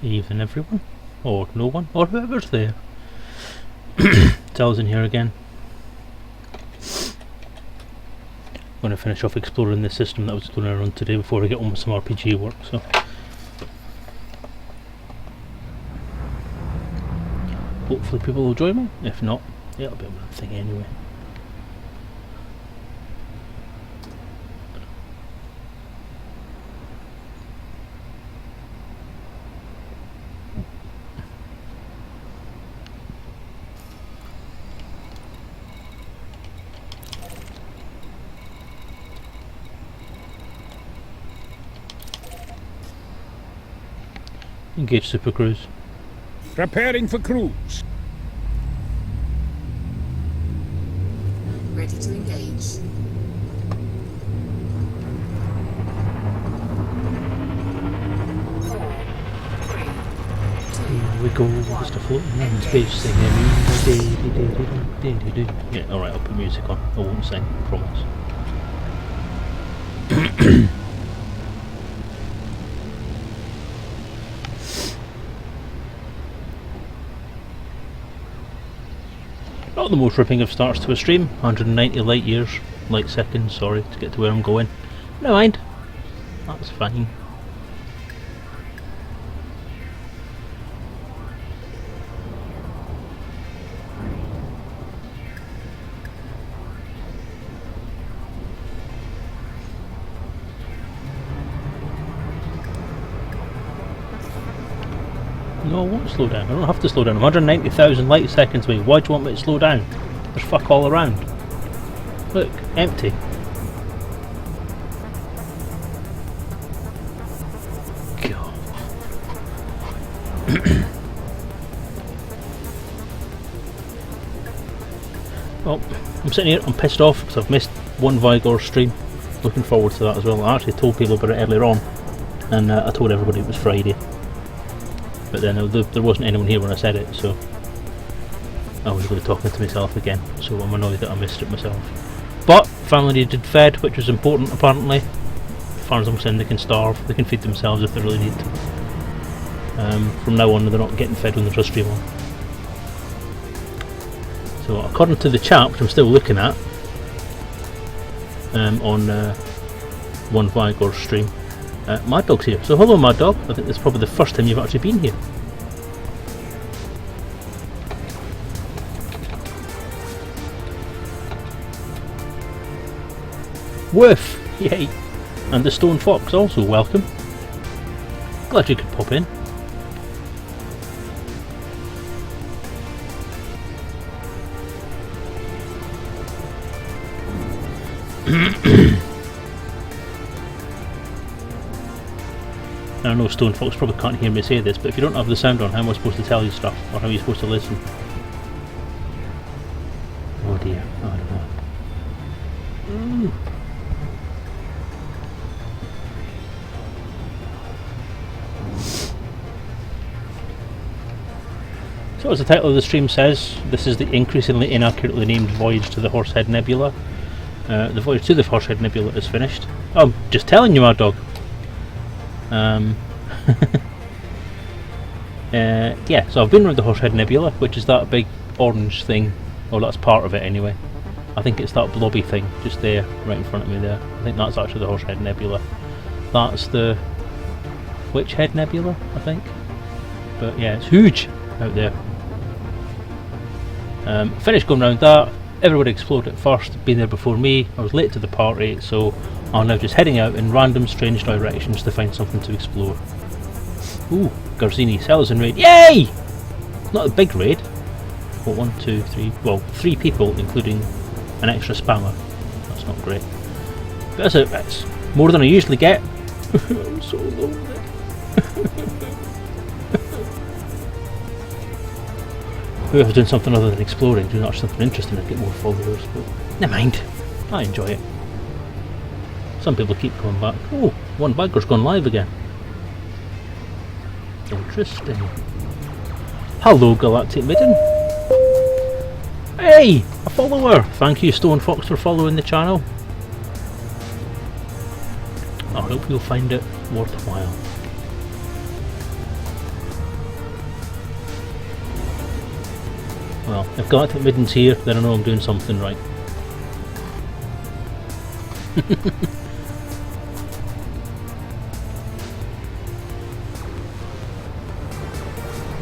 Evening everyone, or no one, or whoever's there. Selezen here again. I'm going to finish off exploring the system that I was exploring around today before I get on with some RPG work, so hopefully people will join me. If not, it'll be a one thing anyway. Engage Super Cruise. Preparing for cruise. Ready to engage. Here we go, just a floating in space singing. Yeah, alright, I'll put music on. I won't sing, promise. Not the most ripping of starts to a stream. 190 light seconds, sorry, to get to where I'm going. Never mind. That's fine. No, I won't slow down. I don't have to slow down. I'm 190,000 light seconds away. Why do you want me to slow down? There's fuck all around. Look, empty. God. Well, I'm sitting here, I'm pissed off because I've missed one Voyage stream. Looking forward to that as well. I actually told people about it earlier on, and I told everybody it was Friday. But then there wasn't anyone here when I said it, so I was really talking to myself again, so I'm annoyed that I missed it myself. But family did fed, which was important apparently. As far as I'm concerned, they can starve, they can feed themselves if they really need to. From now on they're not getting fed when there's a stream on. So according to the chat, which I'm still looking at, on one Vigor stream, Mad Dog's here. So hello Mad Dog, I think this is probably the first time you've actually been here. Woof! Yay! And the Stone Fox also welcome. Glad you could pop in. I know Stone Fox probably can't hear me say this, but if you don't have the sound on, how am I supposed to tell you stuff? Or how are you supposed to listen? Oh dear, I don't know. So as the title of the stream says, this is the increasingly inaccurately named Voyage to the Horsehead Nebula. The voyage to the Horsehead Nebula is finished. Oh, I'm just telling you, Mad Dog. Yeah, so I've been around the Horsehead Nebula, which is that big orange thing. Well, that's part of it anyway. I think it's that blobby thing just there, right in front of me there. I think that's actually the Horsehead Nebula. That's the Witchhead Nebula, I think. But yeah, it's huge out there. Finished going around that. Everybody explored it first, been there before me. I was late to the party, so I'm now just heading out in random strange directions to find something to explore. Ooh, Garzini Selezen raid. Yay! Not a big raid. Well, 1, 2, 3, well, 3 people, including an extra spammer. That's not great. But that's more than I usually get. I'm so lonely. Maybe if I was doing something other than exploring, doing actually something interesting, I'd get more followers, but never mind. I enjoy it. Some people keep coming back. Oh, one biker's gone live again. Interesting. Hello, Galactic Midden. Hey, a follower. Thank you, Stone Fox, for following the channel. I hope you'll find it worthwhile. Well, if Galactic Maiden's here, then I know I'm doing something right.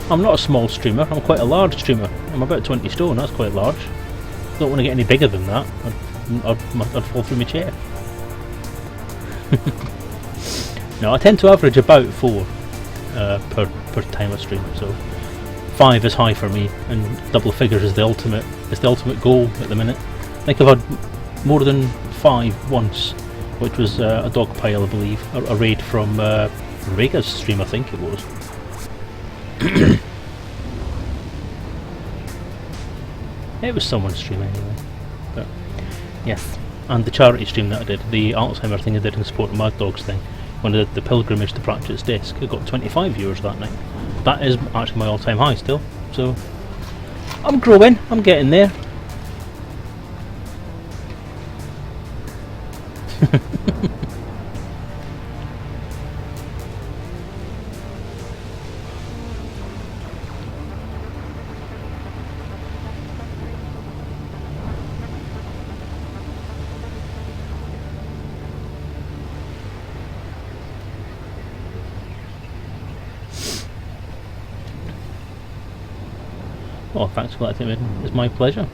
I'm not a small streamer, I'm quite a large streamer. I'm about 20 stone, that's quite large. Don't want to get any bigger than that, I'd fall through my chair. No, I tend to average about 4 per time I stream, so 5 is high for me, and double figures is the ultimate goal at the minute. I think I've had more than 5 once, which was a dog pile, I believe, a raid from Rega's stream, I think it was. It was someone's stream anyway, but yes. And the charity stream that I did, the Alzheimer thing I did in support of Mad Dog's thing, when I did the pilgrimage to Pratchett's Disc, it got 25 viewers that night. That is actually my all-time high still, so I'm growing, I'm getting there. Oh, thanks, Galactic Maiden. It's my pleasure.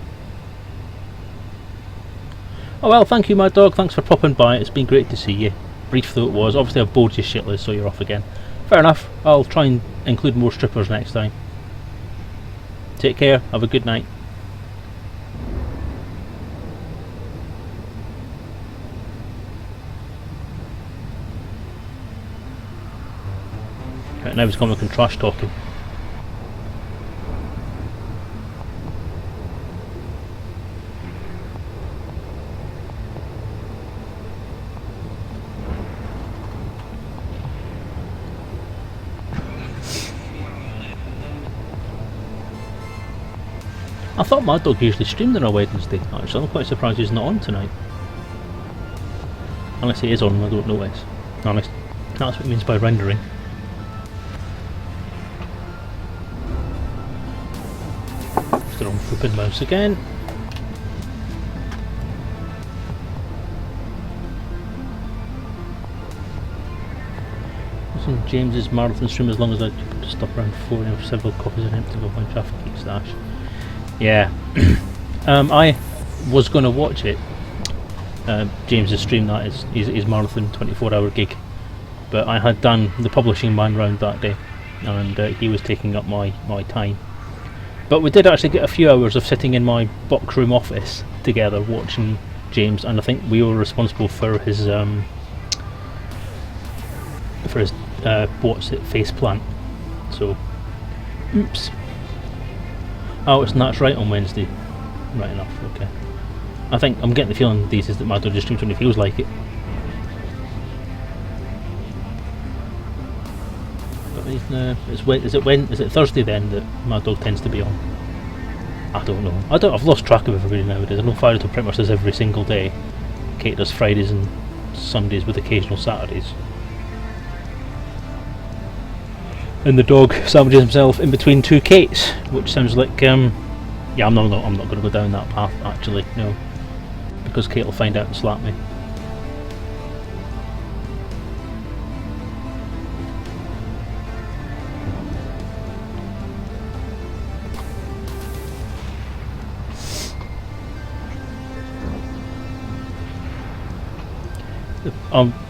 Oh well, thank you, Mad Dog. Thanks for popping by. It's been great to see you. Brief though it was. Obviously I've bored you shitless, so you're off again. Fair enough. I'll try and include more strippers next time. Take care. Have a good night. Right, now he's coming and trash talking. I thought Mad Dog usually streamed on a Wednesday, actually. I'm quite surprised he's not on tonight. Unless he is on, I don't know it. Unless that's what it means by rendering. It's the wrong flipping mouse again. This on James's marathon stream, as long as I just stop around 4 and have several copies of him to go find traffic geek stash. Yeah, I was going to watch it, James's stream, that is, his marathon 24-hour gig, but I had done the publishing man round that day, and he was taking up my time. But we did actually get a few hours of sitting in my box room office together watching James, and I think we were responsible for his what's it, face plant. So, oops. Oh, that's right, on Wednesday. Right enough, okay. I think I'm getting the feeling these days that Mad Dog just streams when he feels like it. But is it Thursday then that Mad Dog tends to be on? I don't know. I've lost track of everybody nowadays. I know Firito pretty much does every single day. Kate does Fridays and Sundays with occasional Saturdays. And the dog sandwiches himself in between 2 Kates, which sounds like yeah, I'm not going to go down that path actually, no, because Kate will find out and slap me.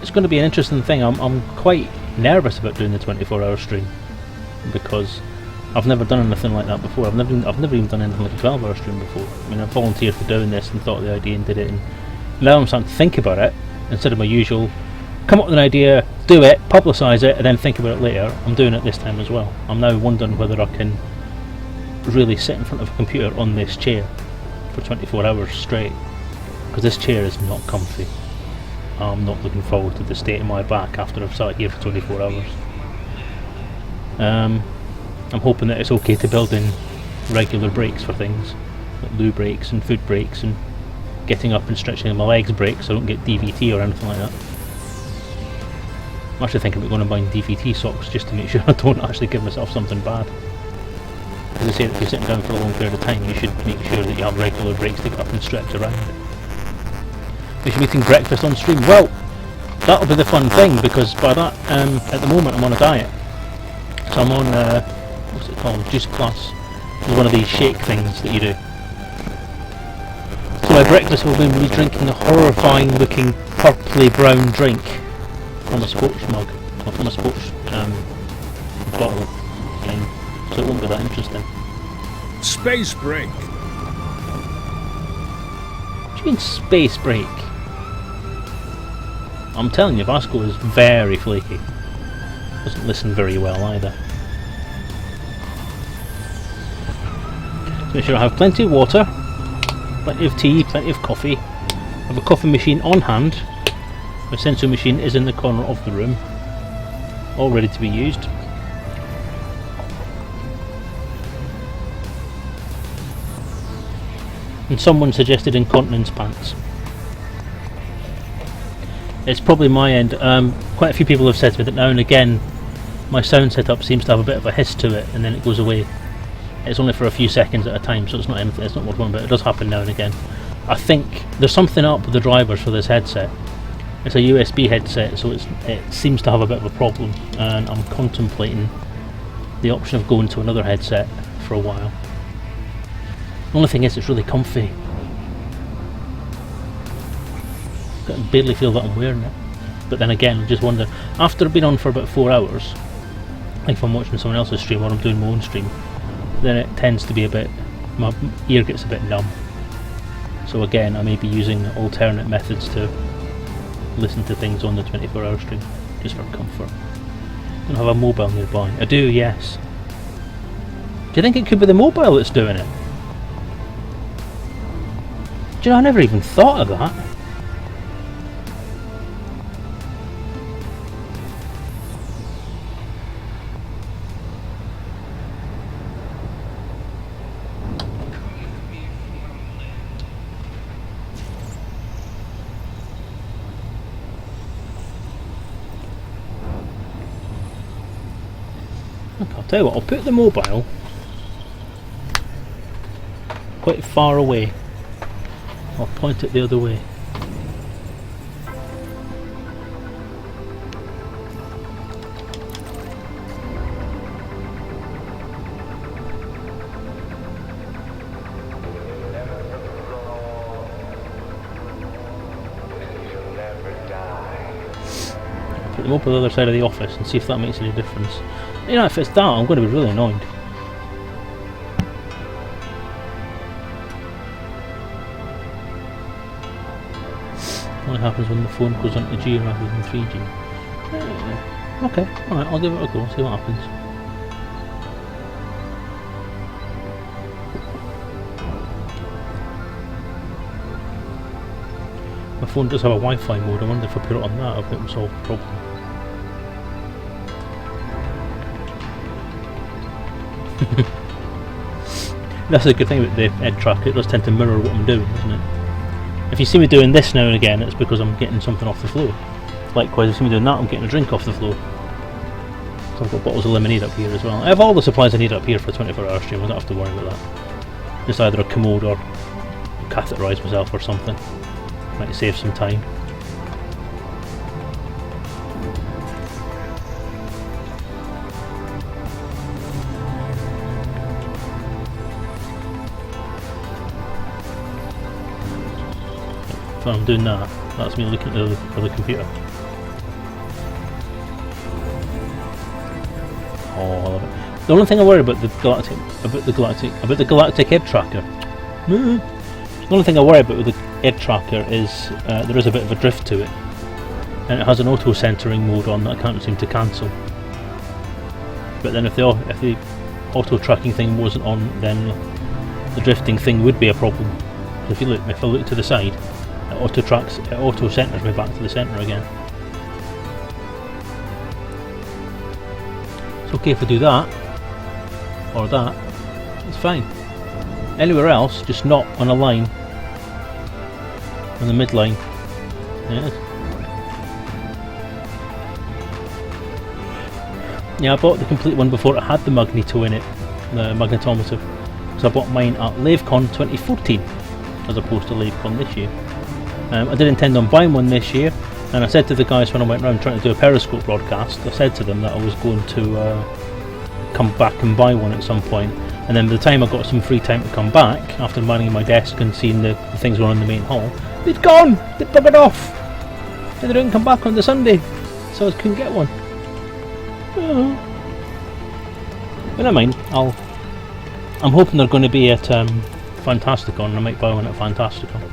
It's going to be an interesting thing. I'm quite nervous about doing the 24-hour stream because I've never done anything like that before. I've never even done anything like a 12-hour stream before. I mean, I volunteered for doing this and thought of the idea and did it, and now I'm starting to think about it instead of my usual come up with an idea, do it, publicise it, and then think about it later. I'm doing it this time as well. I'm now wondering whether I can really sit in front of a computer on this chair for 24 hours straight, because this chair is not comfy. I'm not looking forward to the state of my back after I've sat here for 24 hours. I'm hoping that it's okay to build in regular breaks for things, like loo breaks and food breaks and getting up and stretching my legs breaks so I don't get DVT or anything like that. I'm actually thinking about going and buying DVT socks just to make sure I don't actually give myself something bad. because they say that if you're sitting down for a long period of time, you should make sure that you have regular breaks to get up and stretch around. We should be eating breakfast on stream. Well, that'll be the fun thing, because by that, at the moment I'm on a diet. So I'm on, what's it called, Juice Plus. It's one of these shake things that you do. So my breakfast will be me drinking a horrifying looking purpley brown drink from a sports mug, or from a sports bottle. So it won't be that interesting. Space break. What do you mean space break? I'm telling you, Vasco is very flaky. Doesn't listen very well either. So make sure I have plenty of water, plenty of tea, plenty of coffee. I have a coffee machine on hand. My sensor machine is in the corner of the room, all ready to be used. And someone suggested incontinence pants. It's probably my end. Quite a few people have said to me that now and again my sound setup seems to have a bit of a hiss to it, and then it goes away. It's only for a few seconds at a time, so it's not anything. It's not worth one, but it does happen now and again. I think there's something up with the drivers for this headset. It's a USB headset, so it seems to have a bit of a problem, and I'm contemplating the option of going to another headset for a while. The only thing is, it's really comfy. I can barely feel that I'm wearing it. But then again, I just wonder, after I've been on for about 4 hours, like if I'm watching someone else's stream or I'm doing my own stream, then it tends to be a bit, my ear gets a bit numb. So again, I may be using alternate methods to listen to things on the 24-hour stream, just for comfort. I don't have a mobile nearby. I do, yes. Do you think it could be the mobile that's doing it? Do you know, I never even thought of that. Look, I'll tell you what, I'll put the mobile quite far away. I'll point it the other way. Put them up on the other side of the office and see if that makes any difference. You know, if it's that, I'm going to be really annoyed. What happens when the phone goes onto G rather than 3G? Okay, alright, I'll give it a go, see what happens. My phone does have a Wi-Fi mode. I wonder if I put it on that, if it will solve the problem. That's a good thing about the Ed tracker, it does tend to mirror what I'm doing, doesn't it? If you see me doing this now and again, it's because I'm getting something off the floor. Likewise, if you see me doing that, I'm getting a drink off the floor. So I've got bottles of lemonade up here as well. I have all the supplies I need up here for a 24-hour stream, I don't have to worry about that. Just either a commode or catheterise myself or something. Might save some time. When I'm doing that, that's me looking at the computer. Oh, I love it. The only thing I worry about the galactic Ed tracker. The only thing I worry about with the Ed tracker is there is a bit of a drift to it, and it has an auto centering mode on that I can't seem to cancel. But then if the auto tracking thing wasn't on, then the drifting thing would be a problem. So if I look to the side, it auto centers me back to the center again. It's okay if I do that or that, it's fine. Anywhere else, just not on a line, on the midline. Yeah, I bought the complete one before it had the magneto in it, the magnetometer, because I bought mine at LaveCon 2014 as opposed to LaveCon this year. I did intend on buying one this year, and I said to the guys when I went around trying to do a Periscope broadcast, I said to them that I was going to come back and buy one at some point, and then by the time I got some free time to come back, after manning my desk and seeing the things going on in the main hall, they'd gone! They'd buggered off! And they didn't come back on the Sunday, so I couldn't get one. Oh. But never mind, I'm hoping they're going to be at Fantasticon, and I might buy one at Fantasticon.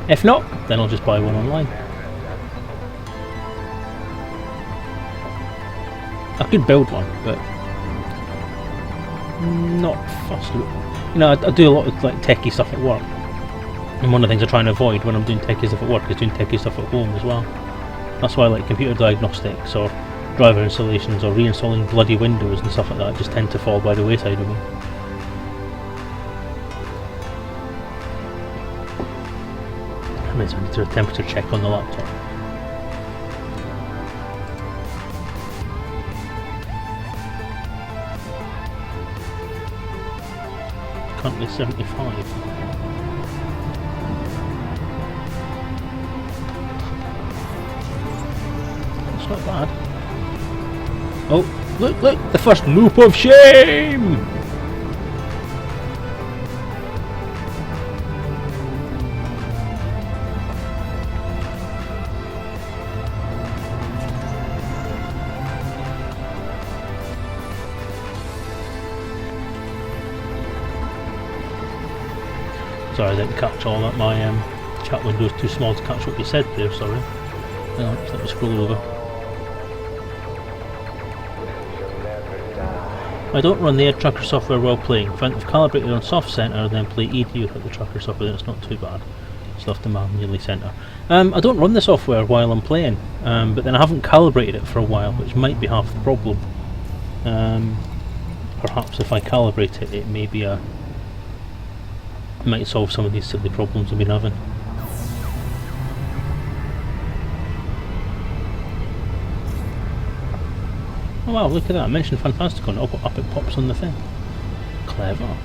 If not, then I'll just buy one online. I could build one, but not fussed. You know, I do a lot of like techie stuff at work, and one of the things I try and avoid when I'm doing techie stuff at work is doing techie stuff at home as well. That's why I like computer diagnostics or driver installations or reinstalling bloody Windows and stuff like that just tend to fall by the wayside of me. I might need to do a temperature check on the laptop. Currently 75. That's not bad. Oh, look, the first loop of shame! Sorry, I didn't catch all that. My chat window's too small to catch what you said there, sorry. Just let me scroll over. I don't run the Air Tracker software while playing. If I've calibrated on Soft Center, then play EDU without the tracker software, then it's not too bad. Still have to manually center. I don't run the software while I'm playing, but then I haven't calibrated it for a while, which might be half the problem. Perhaps if I calibrate it, it may be might solve some of these silly problems I've been having. Oh wow, look at that, I mentioned Fantasticon, up it pops on the thing. Clever.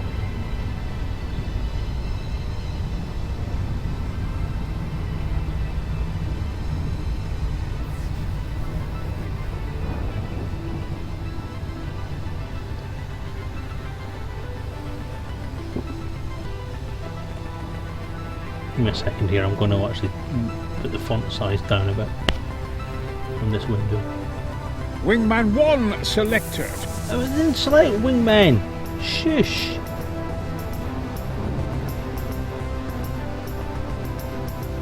Give me a second here, I'm going to actually put the font size down a bit on this window. Wingman 1 selected. I didn't select Wingman! Shush!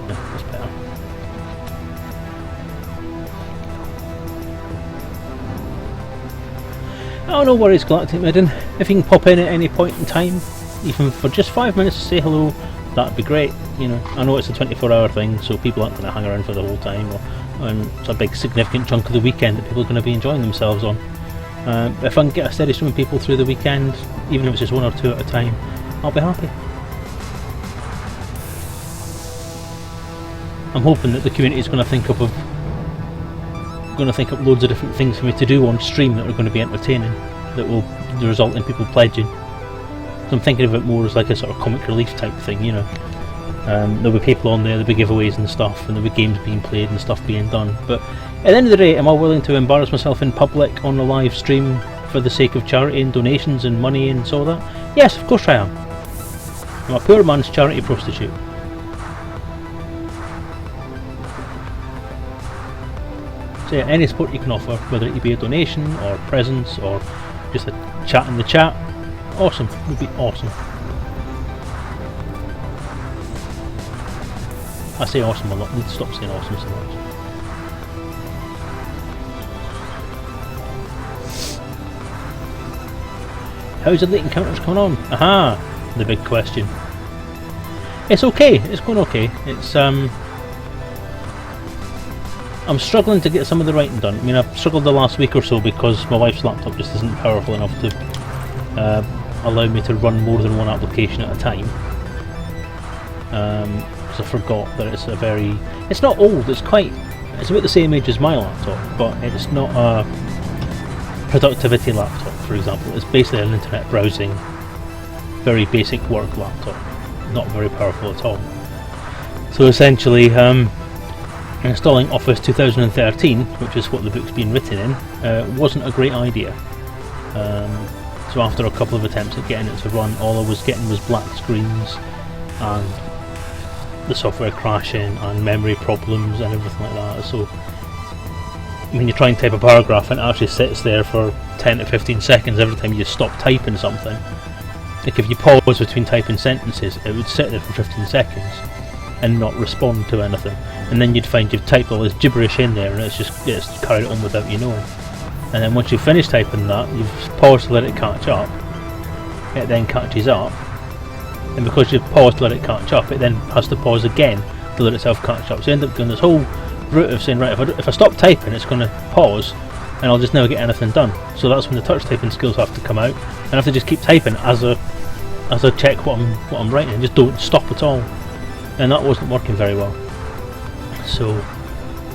No, that's better. Oh, no worries, Galactic Midden. If you can pop in at any point in time, even for just 5 minutes to say hello, that'd be great. You know, I know it's a 24-hour thing, so people aren't going to hang around for the whole time, and it's a big significant chunk of the weekend that people are going to be enjoying themselves on. If I can get a steady stream of people through the weekend, even if it's just one or two at a time, I'll be happy. I'm hoping that the community is going to think up loads of different things for me to do on stream that are going to be entertaining, that will result in people pledging. So I'm thinking of it more as like a sort of comic relief type thing, you know. There'll be people on there, there'll be giveaways and stuff, and there'll be games being played and stuff being done. But at the end of the day, am I willing to embarrass myself in public on a live stream for the sake of charity and donations and money and so that? Yes, of course I am. I'm a poor man's charity prostitute. So yeah, any support you can offer, whether it be a donation or presents or just a chat in the chat, awesome, would be awesome. I say awesome a lot, I need to stop saying awesome so much. How's the late encounters coming on? Aha! The big question. It's okay, it's going okay. It's I'm struggling to get some of the writing done. I mean, I've struggled the last week or so because my wife's laptop just isn't powerful enough to allow me to run more than one application at a time. I forgot that it's not old, it's about the same age as my laptop, but it's not productivity laptop, for example. It's basically an internet browsing, very basic work laptop, not very powerful at all. So essentially, installing Office 2013, which is what the book's been written in, wasn't a great idea. So after a couple of attempts at getting it to run, all I was getting was black screens and the software crashing and memory problems and everything like that. So when you try and type a paragraph and it actually sits there for 10 to 15 seconds every time you stop typing something. Like if you pause between typing sentences, it would sit there for 15 seconds and not respond to anything, and then you'd find you've typed all this gibberish in there and it's carried on without you knowing. And then once you've finished typing that, you've paused to let it catch up, it then catches up, and because you've paused to let it catch up, it then has to pause again to let itself catch up. So you end up doing this whole route of saying, right, if I stop typing, it's going to pause and I'll just never get anything done. So that's when the touch typing skills have to come out, and I have to just keep typing as I check what I'm writing, and just don't stop at all. And that wasn't working very well. So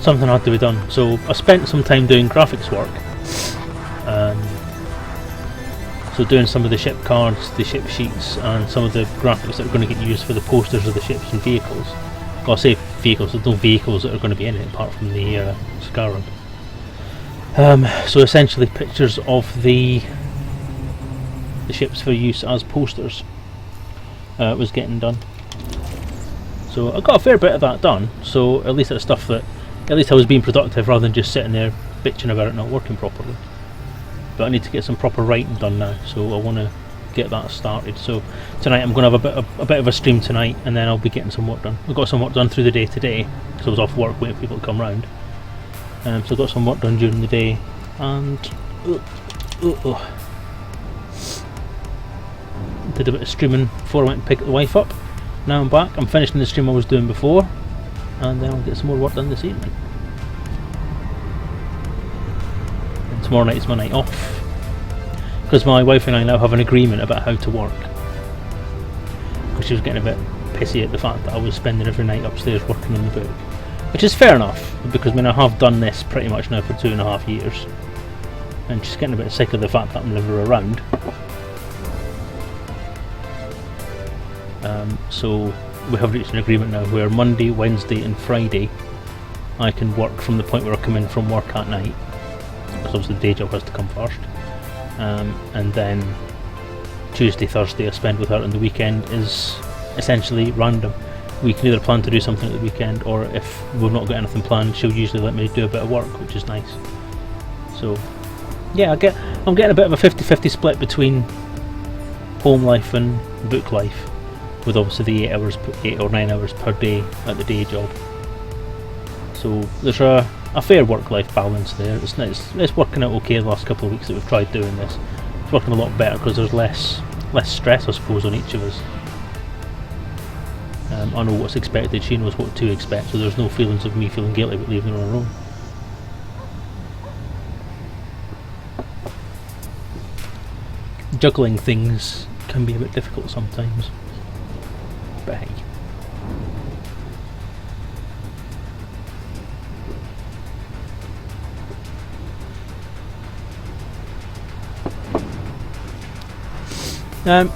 something had to be done. So I spent some time doing graphics work. So doing some of the ship cards, the ship sheets, and some of the graphics that are going to get used for the posters of the ships and vehicles. Well, I say vehicles, there's no vehicles that are going to be in it apart from the Scarab. So essentially pictures of the ships for use as posters was getting done. So I got a fair bit of that done, so at least it's stuff that, at least I was being productive rather than just sitting there bitching about it not working properly. But I need to get some proper writing done now, so I want to get that started. So tonight I'm going to have a bit of a stream tonight, and then I'll be getting some work done. I've got some work done through the day today, because I was off work waiting for people to come round. So I got some work done during the day, and did a bit of streaming before I went and picked the wife up. Now I'm back, I'm finishing the stream I was doing before, and then I'll get some more work done this evening. And tomorrow night is my night off, because my wife and I now have an agreement about how to work. Because she was getting a bit pissy at the fact that I was spending every night upstairs working on the book. Which is fair enough, because I mean I have done this pretty much now for 2.5 years. And she's getting a bit sick of the fact that I'm never around. So we have reached an agreement now where Monday, Wednesday and Friday I can work from the point where I come in from work at night, because obviously the day job has to come first, and then Tuesday, Thursday I spend with her, and the weekend is essentially random. We can either plan to do something at the weekend, or if we've not got anything planned, she'll usually let me do a bit of work, which is nice. So yeah, I'm getting a bit of a 50-50 split between home life and book life, with obviously the 8 or 9 hours per day at the day job. So there's a fair work-life balance there. It's working out okay the last couple of weeks that we've tried doing this. It's working a lot better because there's less stress, I suppose, on each of us. I know what's expected, she knows what to expect, so there's no feelings of me feeling guilty about leaving her on her own. Juggling things can be a bit difficult sometimes, but hey.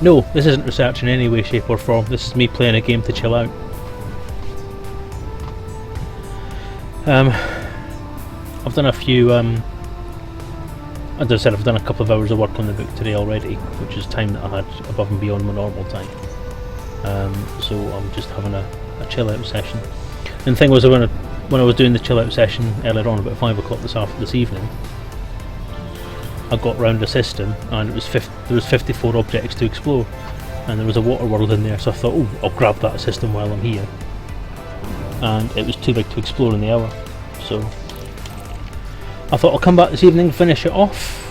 No, this isn't research in any way, shape or form. This is me playing a game to chill out. I've done a few, as I said, I've done a couple of hours of work on the book today already, which is time that I had above and beyond my normal time. So I'm just having a chill out session. And the thing was, when I was doing the chill out session earlier on, about 5 o'clock this evening, I got round a system, and it was there was 54 objects to explore, and there was a water world in there, so I thought, oh, I'll grab that system while I'm here. And it was too big to explore in the hour, so I thought I'll come back this evening, finish it off,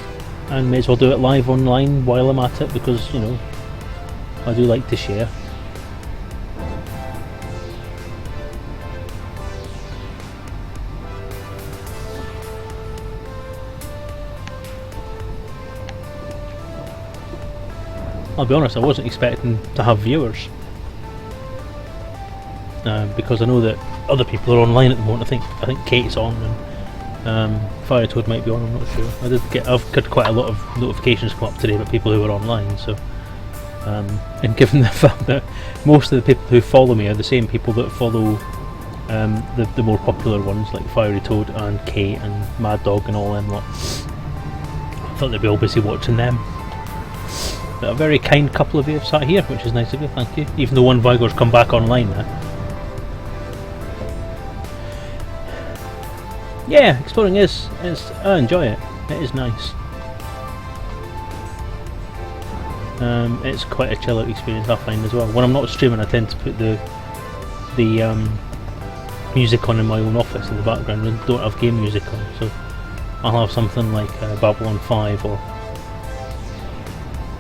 and may as well do it live online while I'm at it, because, you know, I do like to share. I'll be honest, I wasn't expecting to have viewers, because I know that other people are online at the moment. I think Kate's on, Fire Toad might be on, I'm not sure. I've got quite a lot of notifications come up today about people who are online, so and given the fact that most of the people who follow me are the same people that follow the more popular ones like Fiery Toad and Kate and Mad Dog and all them lot, I thought they'd be all busy watching them. But a very kind couple of you have sat here, which is nice of you, thank you. Even though one Vigor's come back online now. Yeah, exploring I enjoy it. It is nice. It's quite a chill out experience, I find, as well. When I'm not streaming, I tend to put the music on in my own office in the background and don't have game music on. So I'll have something like Babylon 5 or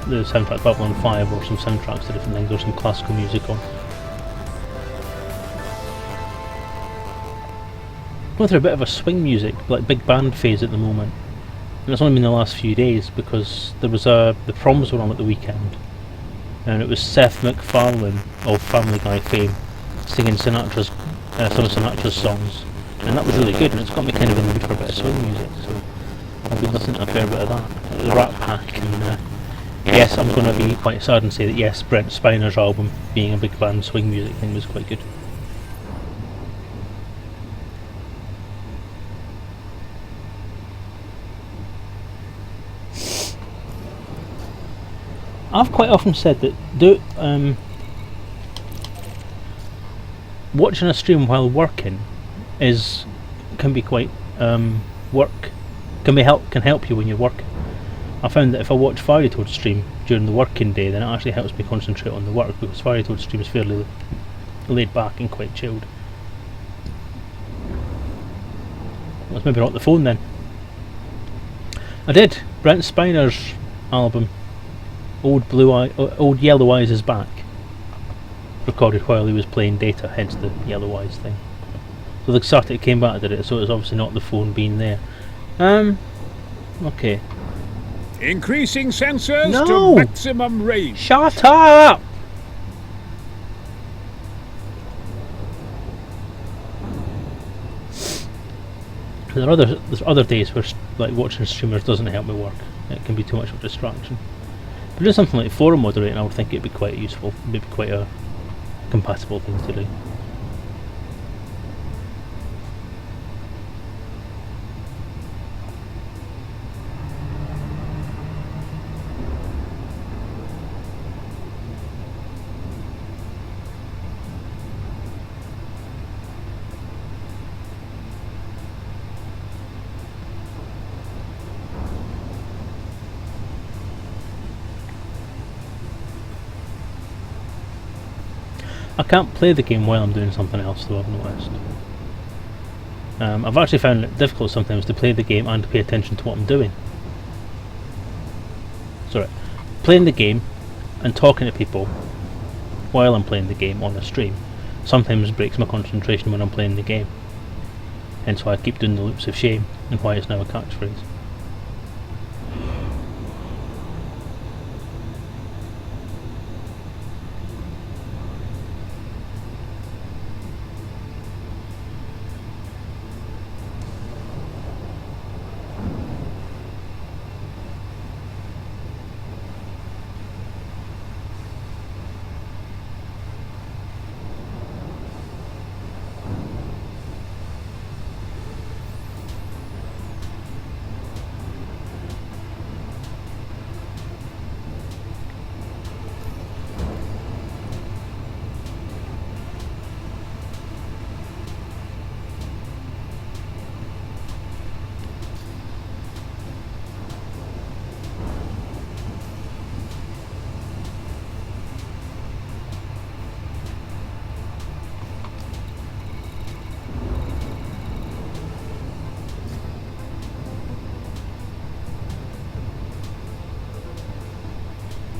the soundtrack Babylon 5 or some soundtracks to different things or some classical music on. Going through a bit of a swing music, like big band phase at the moment, and it's only been the last few days because there was the proms were on at the weekend, and it was Seth MacFarlane of Family Guy fame singing some of Sinatra's songs, and that was really good, and it's got me kind of in the mood for a bit of swing music. So I've been listening to a fair bit of that, the Rat Pack, and yes, I'm going to be quite sad and say that yes, Brent Spiner's album being a big band swing music thing was quite good. I've quite often said that watching a stream while working can be quite can help you when you're working. I found that if I watch Fiery Toad stream during the working day, then it actually helps me concentrate on the work, because Fiery Toad stream is fairly laid back and quite chilled. That's maybe not the phone then. I did Brent Spiner's album. Old Yellow Eyes is Back, recorded while he was playing Data, hence the Yellow Eyes thing. So the Xatic came back and did it, so it's obviously not the phone being there. Okay. Increasing sensors No! to maximum range. Shut up! There's other days where like watching streamers doesn't help me work. It can be too much of a distraction. But doing something like forum moderating, I would think it'd be quite useful. It'd be quite a compatible thing to do. I can't play the game while I'm doing something else, though, I've noticed. I've actually found it difficult sometimes to play the game and to pay attention to what I'm doing. Sorry, playing the game and talking to people while I'm playing the game on a stream sometimes breaks my concentration when I'm playing the game. Hence why I keep doing the loops of shame, and why it's now a catchphrase.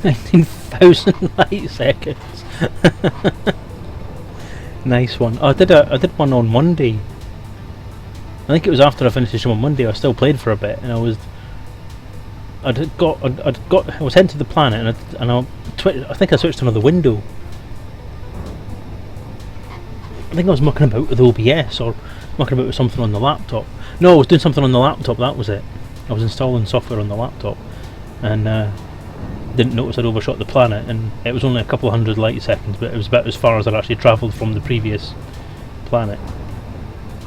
$19,000 light seconds. Nice one. Oh, I did one on Monday. I think it was after I finished the stream on Monday. I still played for a bit, and I was heading to the planet, and I think I switched to another window. I think I was mucking about with OBS or mucking about with something on the laptop. No, I was doing something on the laptop, that was it. I was installing software on the laptop and didn't notice I'd overshot the planet, and it was only a couple of hundred light seconds, but it was about as far as I'd actually travelled from the previous planet.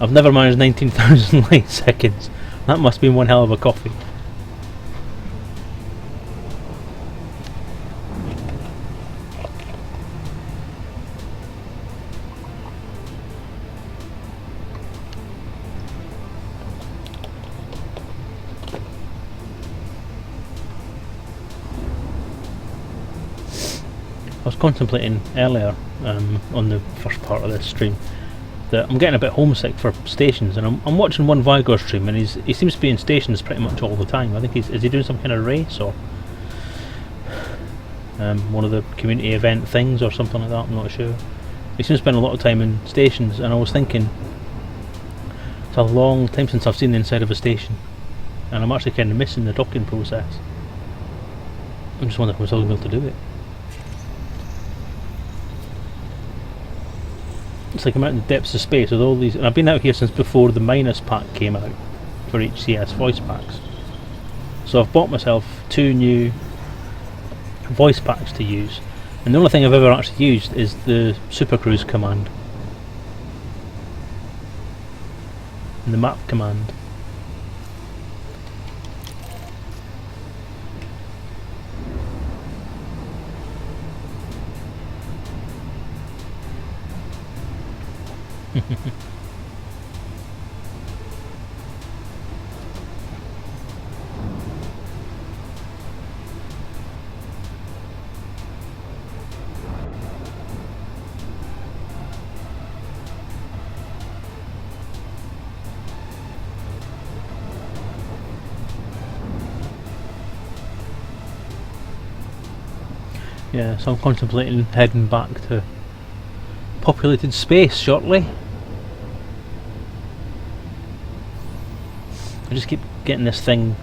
I've never managed 19,000 light seconds. That must have been one hell of a coffee. I was contemplating earlier on the first part of this stream that I'm getting a bit homesick for stations, and I'm watching one Vigor stream, and he seems to be in stations pretty much all the time. I think is he doing some kind of race or one of the community event things or something like that, I'm not sure. He seems to spend a lot of time in stations, and I was thinking it's a long time since I've seen the inside of a station, and I'm actually kind of missing the docking process. I'm just wondering if I'm still going to be able to do it. It's like I'm out in the depths of space with all these, and I've been out here since before the minus pack came out for HCS voice packs. So I've bought myself 2 new voice packs to use, and the only thing I've ever actually used is the Super Cruise command and the map command. Yeah, so I'm contemplating heading back to populated space shortly. I just keep getting this thing,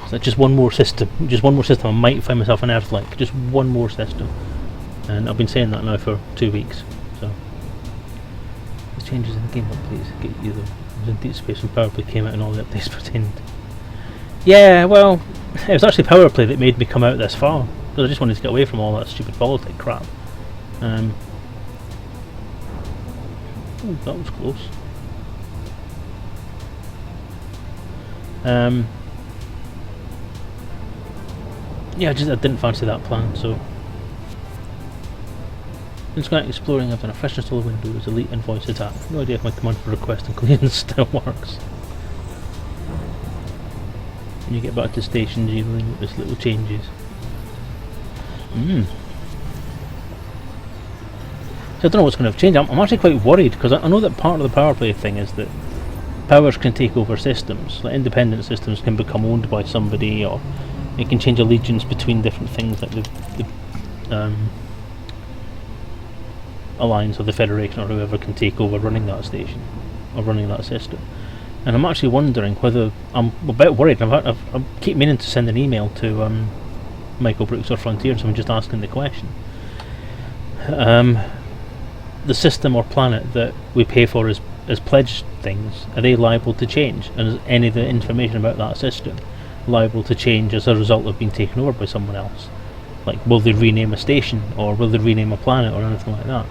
it's like just one more system, I might find myself an Earthlink, just one more system. And I've been saying that now for 2 weeks, so. There's changes in the game updates, get you though. It was in Deep Space and Power Play came out and all the updates pertained. Yeah, well, it was actually Power Play that made me come out this far, because I just wanted to get away from all that stupid politic crap. Oh, that was close. Yeah, I didn't fancy that plan, so just going exploring. I've done a fresh install of Windows, Elite and voice attack. No idea if my command for request and clearance still works. When you get back to stations, you really notice little changes. So I don't know what's going to change. I'm actually quite worried, because I know that part of the power play thing is that powers can take over systems. Like independent systems can become owned by somebody, or it can change allegiance between different things, like the Alliance or the Federation or whoever can take over running that station or running that system. And I'm actually wondering whether, I'm a bit worried. I keep meaning to send an email to Michael Brooks or Frontier, so I'm just asking the question. The system or planet that we pay for as pledged things, are they liable to change? And is any of the information about that system liable to change as a result of being taken over by someone else? Like, will they rename a station, or will they rename a planet, or anything like that?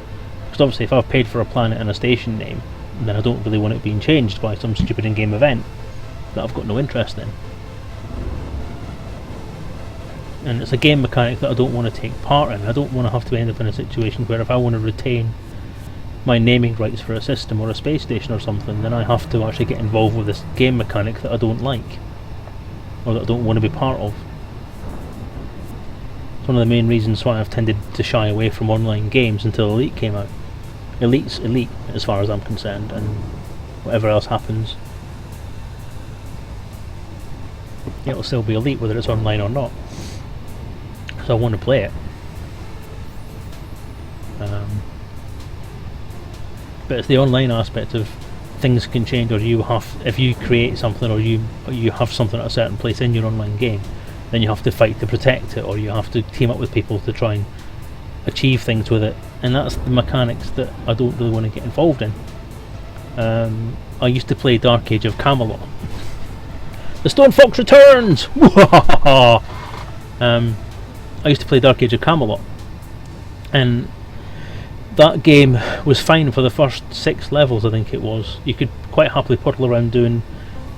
Because obviously if I've paid for a planet and a station name, then I don't really want it being changed by some stupid in-game event that I've got no interest in. And it's a game mechanic that I don't want to take part in. I don't want to have to end up in a situation where if I want to retain my naming rights for a system or a space station or something, then I have to actually get involved with this game mechanic that I don't like, or that I don't want to be part of. It's one of the main reasons why I've tended to shy away from online games until Elite came out. Elite's Elite, as far as I'm concerned, and whatever else happens, it'll still be Elite whether it's online or not. So I want to play it. But it's the online aspect of things can change, or if you create something, or you have something at a certain place in your online game, then you have to fight to protect it, or you have to team up with people to try and achieve things with it and that's the mechanics that I don't really want to get involved in. I used to play Dark Age of Camelot. The Stone Fox returns! I used to play Dark Age of Camelot, and that game was fine for the first 6 levels, I think it was. You could quite happily puddle around doing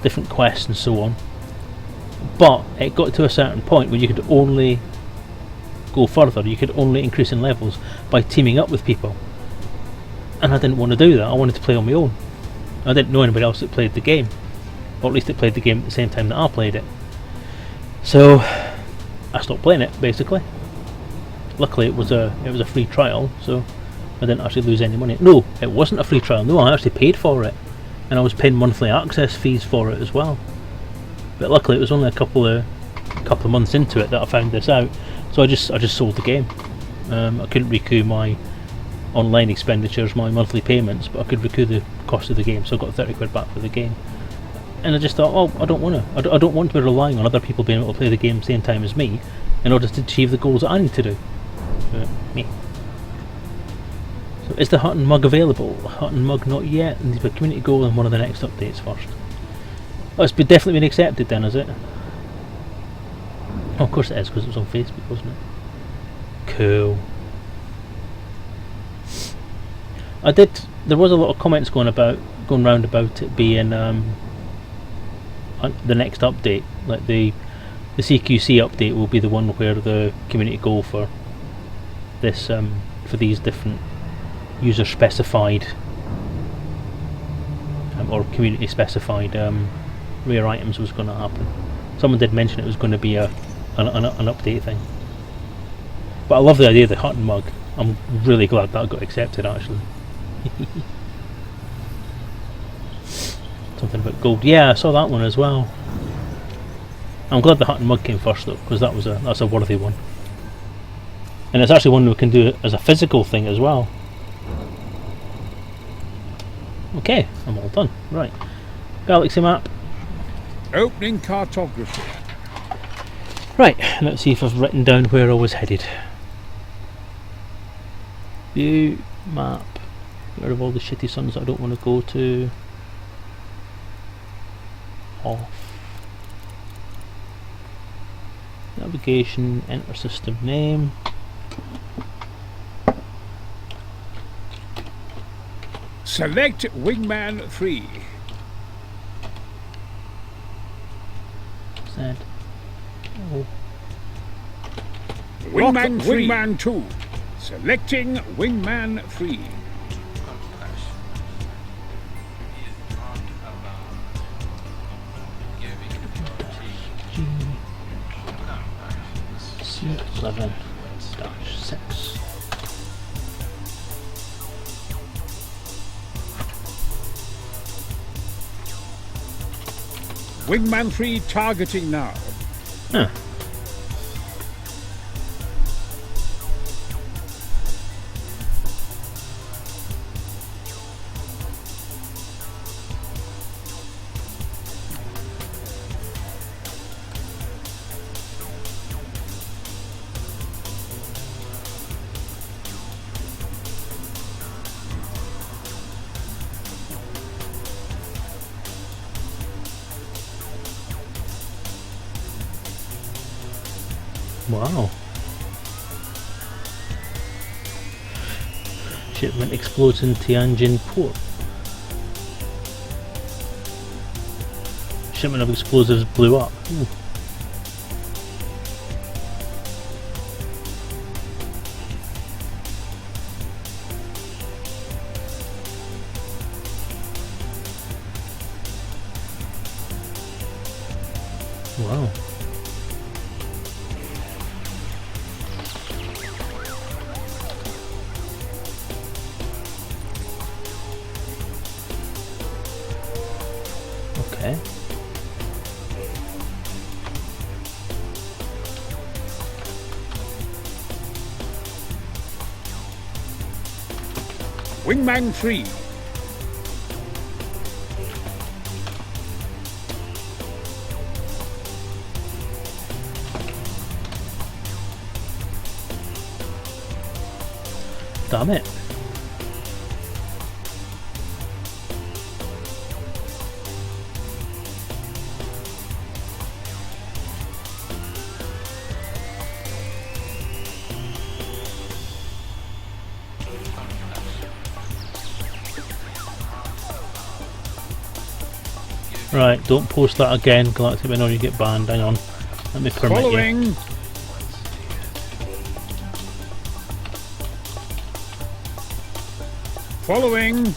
different quests and so on, but it got to a certain point where you could only go further, you could only increase in levels by teaming up with people, and I didn't want to do that. I wanted to play on my own. I didn't know anybody else that played the game, or at least it played the game at the same time that I played it. So I stopped playing it, basically. Luckily it was a free trial, so I didn't actually lose any money. No, it wasn't a free trial. No, I actually paid for it, and I was paying monthly access fees for it as well. But luckily it was only a couple of months into it that I found this out, so I just sold the game. I couldn't recoup my online expenditures, my monthly payments, but I could recoup the cost of the game, so I got 30 quid back for the game. And I just thought, oh, I don't want to be relying on other people being able to play the game same time as me in order to achieve the goals that I need to do. Me. So is the Hut and Mug available? Hut and Mug not yet. It needs to be a community goal and one of the next updates first. Oh, it's definitely been accepted then, is it? Oh, of course it is, because it was on Facebook, wasn't it? Cool. There was a lot of comments going round about it being the next update, like the CQC update will be the one where the community goal for this for these different user specified or community specified rare items was going to happen. Someone did mention it was going to be an update thing, but I love the idea of the Hut and Mug. I'm really glad that got accepted, actually. Something about gold. Yeah, I saw that one as well. I'm glad the Hut and Mug came first though, because that's a worthy one, and it's actually one we can do as a physical thing as well. Okay, I'm all done. Right, galaxy map. Opening cartography. Right, let's see if I've written down where I was headed. View map. Where are all the shitty suns that I don't want to go to? Off. Navigation, enter system name. Select Wingman 3. Z. Oh. Wingman 3. Wingman 2. Selecting Wingman 3. C11-6. Wingman 3 targeting now. Huh. Wow. Shipment explodes in Tianjin port. Shipment of explosives blew up. Ooh. Wow. Okay. Wingman 3. Damn it. Right, don't post that again, Galactic, I know you get banned. Hang on. Let me permit you. Following. Following.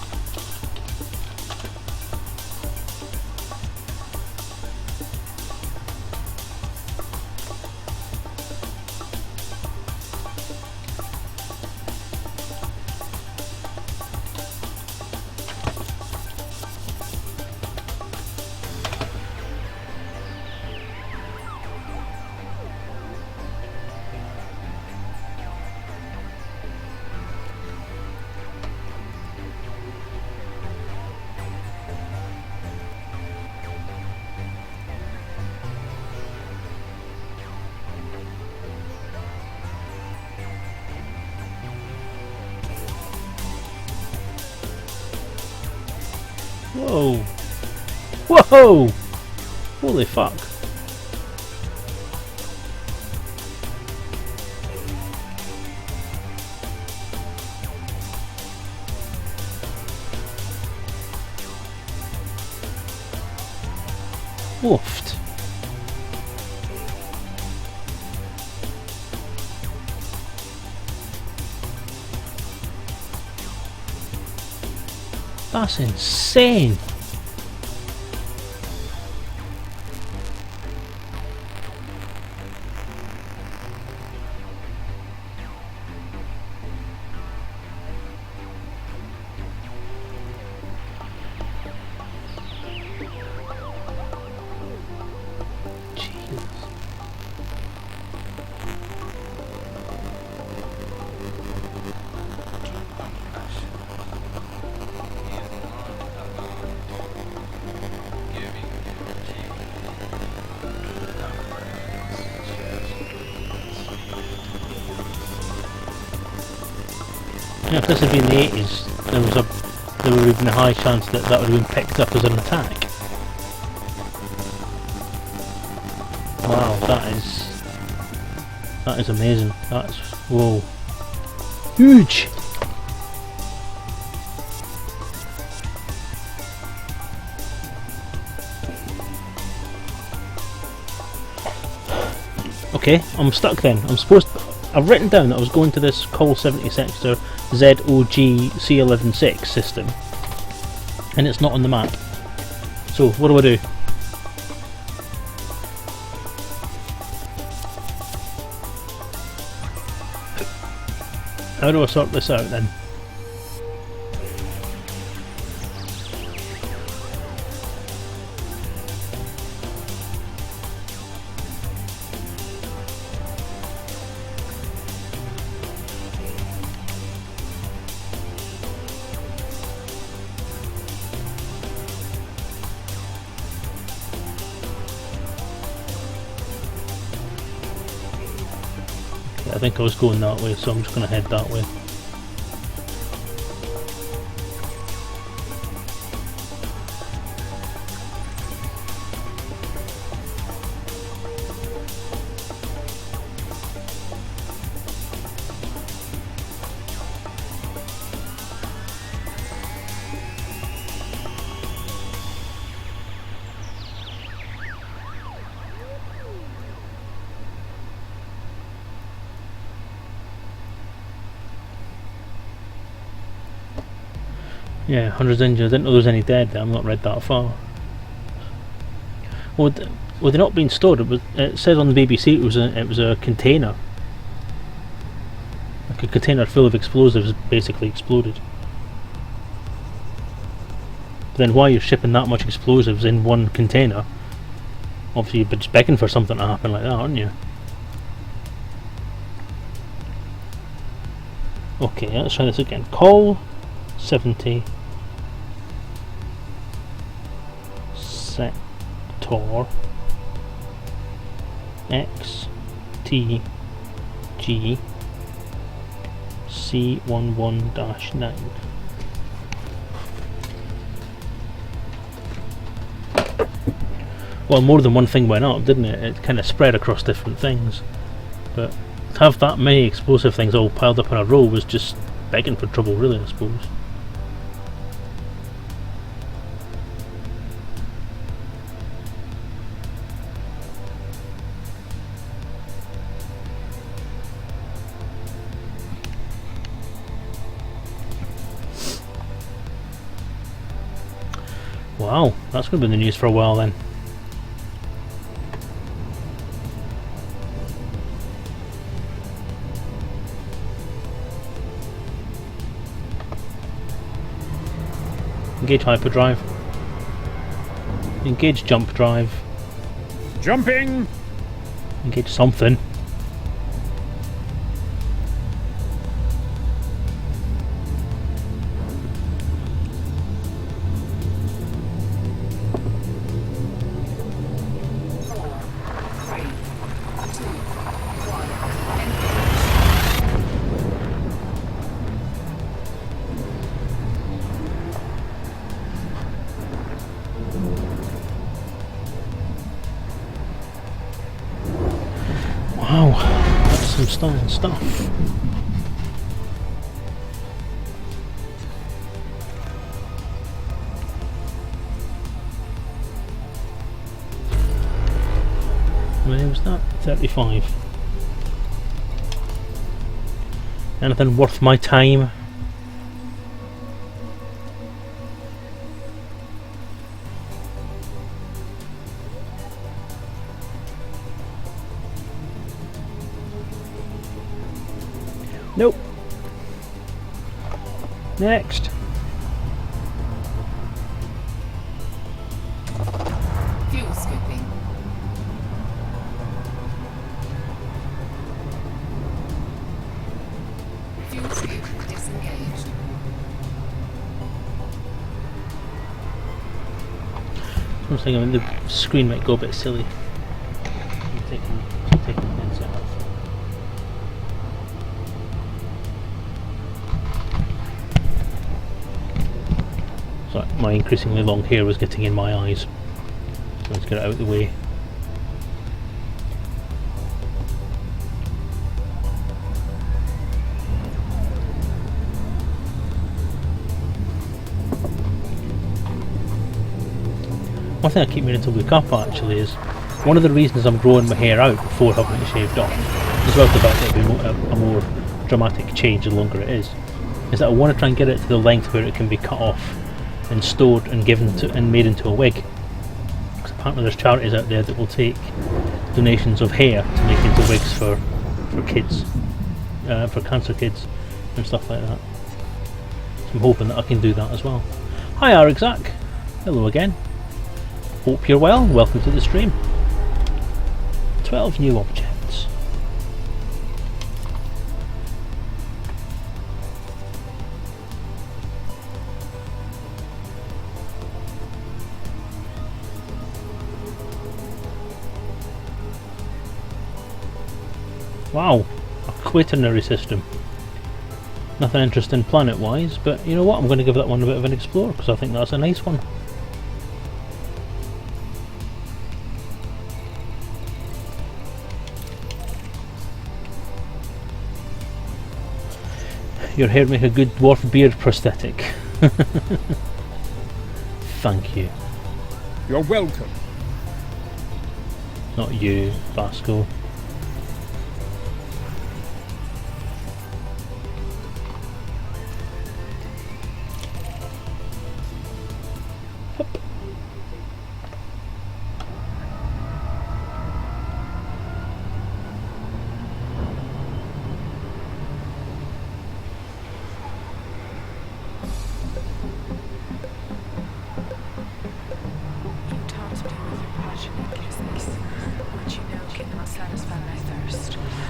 Whoa! Whoa! Holy fuck! Woofed. That's insane. Yeah, if this had been the 80s, there would have been a high chance that that would have been picked up as an attack. Wow, that is amazing. That's, whoa, huge. Okay, I'm stuck then. I've written down that I was going to this Col 70 sector ZOG C116 system, and it's not on the map. So what do I do? How do I sort this out then? I think I was going that way, so I'm just going to head that way. Yeah, hundreds injured. I didn't know there was any dead there. I've not read that far. Well, they're not being stored. It says on the BBC it was a container, like a container full of explosives, basically exploded. But then why you're shipping that much explosives in one container? Obviously, you're just begging for something to happen like that, aren't you? Okay, let's try this again. Col 70 sector XTG C11-9. Well, more than one thing went up, didn't it? It kind of spread across different things. But to have that many explosive things all piled up in a row was just begging for trouble, really, I suppose. Wow, that's going to be in the news for a while then. Engage hyperdrive. Engage jump drive. Jumping! Engage something. Wow, that's some stunning stuff. How many was that? 35. Anything worth my time? Nope. Next. Fuel scooping. Fuel scoop disengaged. I'm thinking the screen might go a bit silly. I'm taking the headset off. Sorry, my increasingly long hair was getting in my eyes. So let's get it out of the way. One thing I keep meaning to look up actually is one of the reasons I'm growing my hair out before having it shaved off, as well as the fact that it'll be a more dramatic change the longer it is that I want to try and get it to the length where it can be cut off and stored and given to and made into a wig. Because apparently there's charities out there that will take donations of hair to make into wigs for kids, for cancer kids and stuff like that. So I'm hoping that I can do that as well. Hi Arigzak, hello again. Hope you're well, welcome to the stream. 12 new objects. Wow, a quaternary system. Nothing interesting planet wise, but you know what, I'm going to give that one a bit of an explore because I think that's a nice one. Your hair make a good dwarf beard prosthetic. Thank you. You're welcome. Not you, Vasco.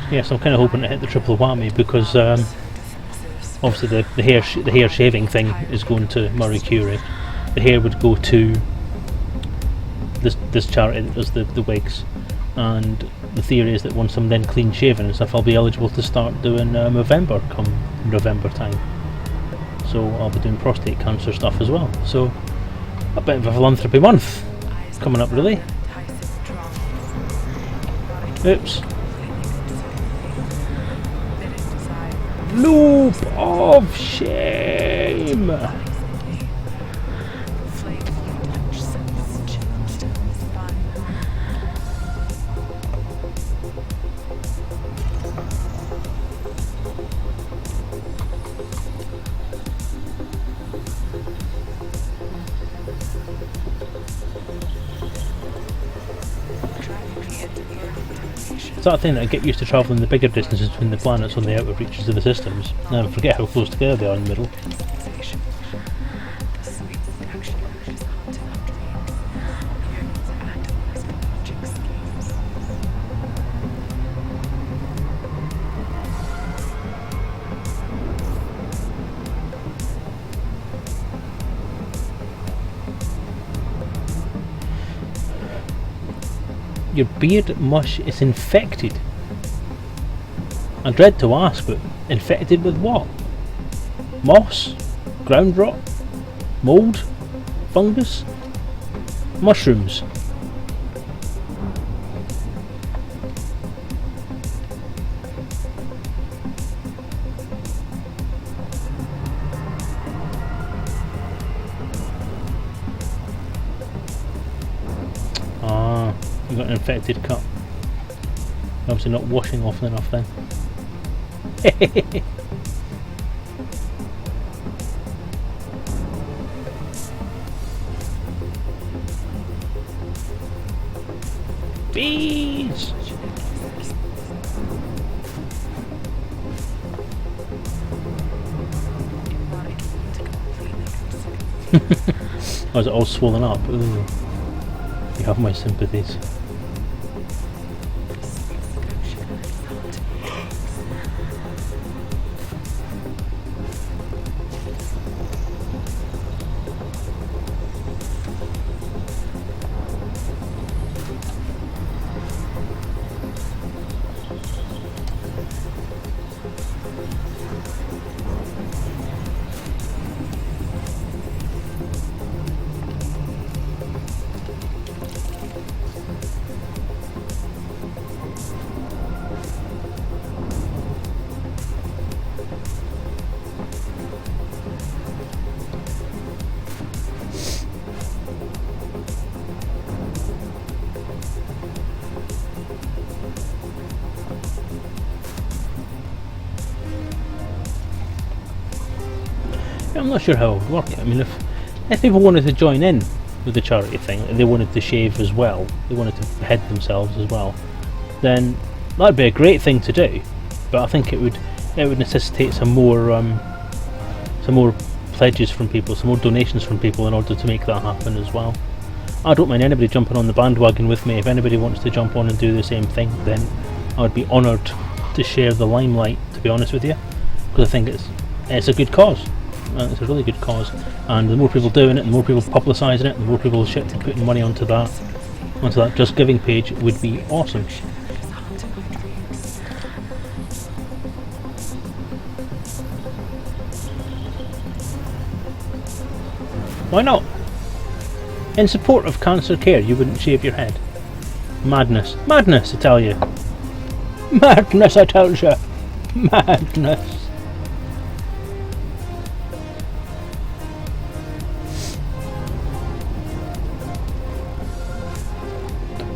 Yes, I'm kind of hoping to hit the triple whammy because obviously the hair shaving thing is going to Marie Curie. The hair would go to this charity that does the wigs, and the theory is that once I'm then clean shaven and stuff, I'll be eligible to start doing Movember come November time. So I'll be doing prostate cancer stuff as well. So a bit of a philanthropy month coming up, really. Oops. Loop of shame. It's that thing that I get used to travelling the bigger distances between the planets on the outer reaches of the systems, and I forget how close together they are in the middle. Your beard mush is infected. I dread to ask, but infected with what? Moss? Ground rot? Mould? Fungus? Mushrooms? You got an infected cut. Obviously not washing off enough then. Bees! Oh, is it all swollen up? Ooh. You have my sympathies. I'm not sure how it would work. I mean, if people wanted to join in with the charity thing, and they wanted to shave as well, they wanted to head themselves as well, then that'd be a great thing to do. But I think it would necessitate some more pledges from people, some more donations from people in order to make that happen as well. I don't mind anybody jumping on the bandwagon with me. If anybody wants to jump on and do the same thing, then I would be honoured to share the limelight, to be honest with you, because I think it's a good cause. It's a really good cause, and the more people doing it, the more people publicising it, the more people putting money onto that Just Giving page would be awesome. Why not? In support of cancer care, you wouldn't shave your head. Madness. Madness, I tell you. Madness, I tell you. Madness.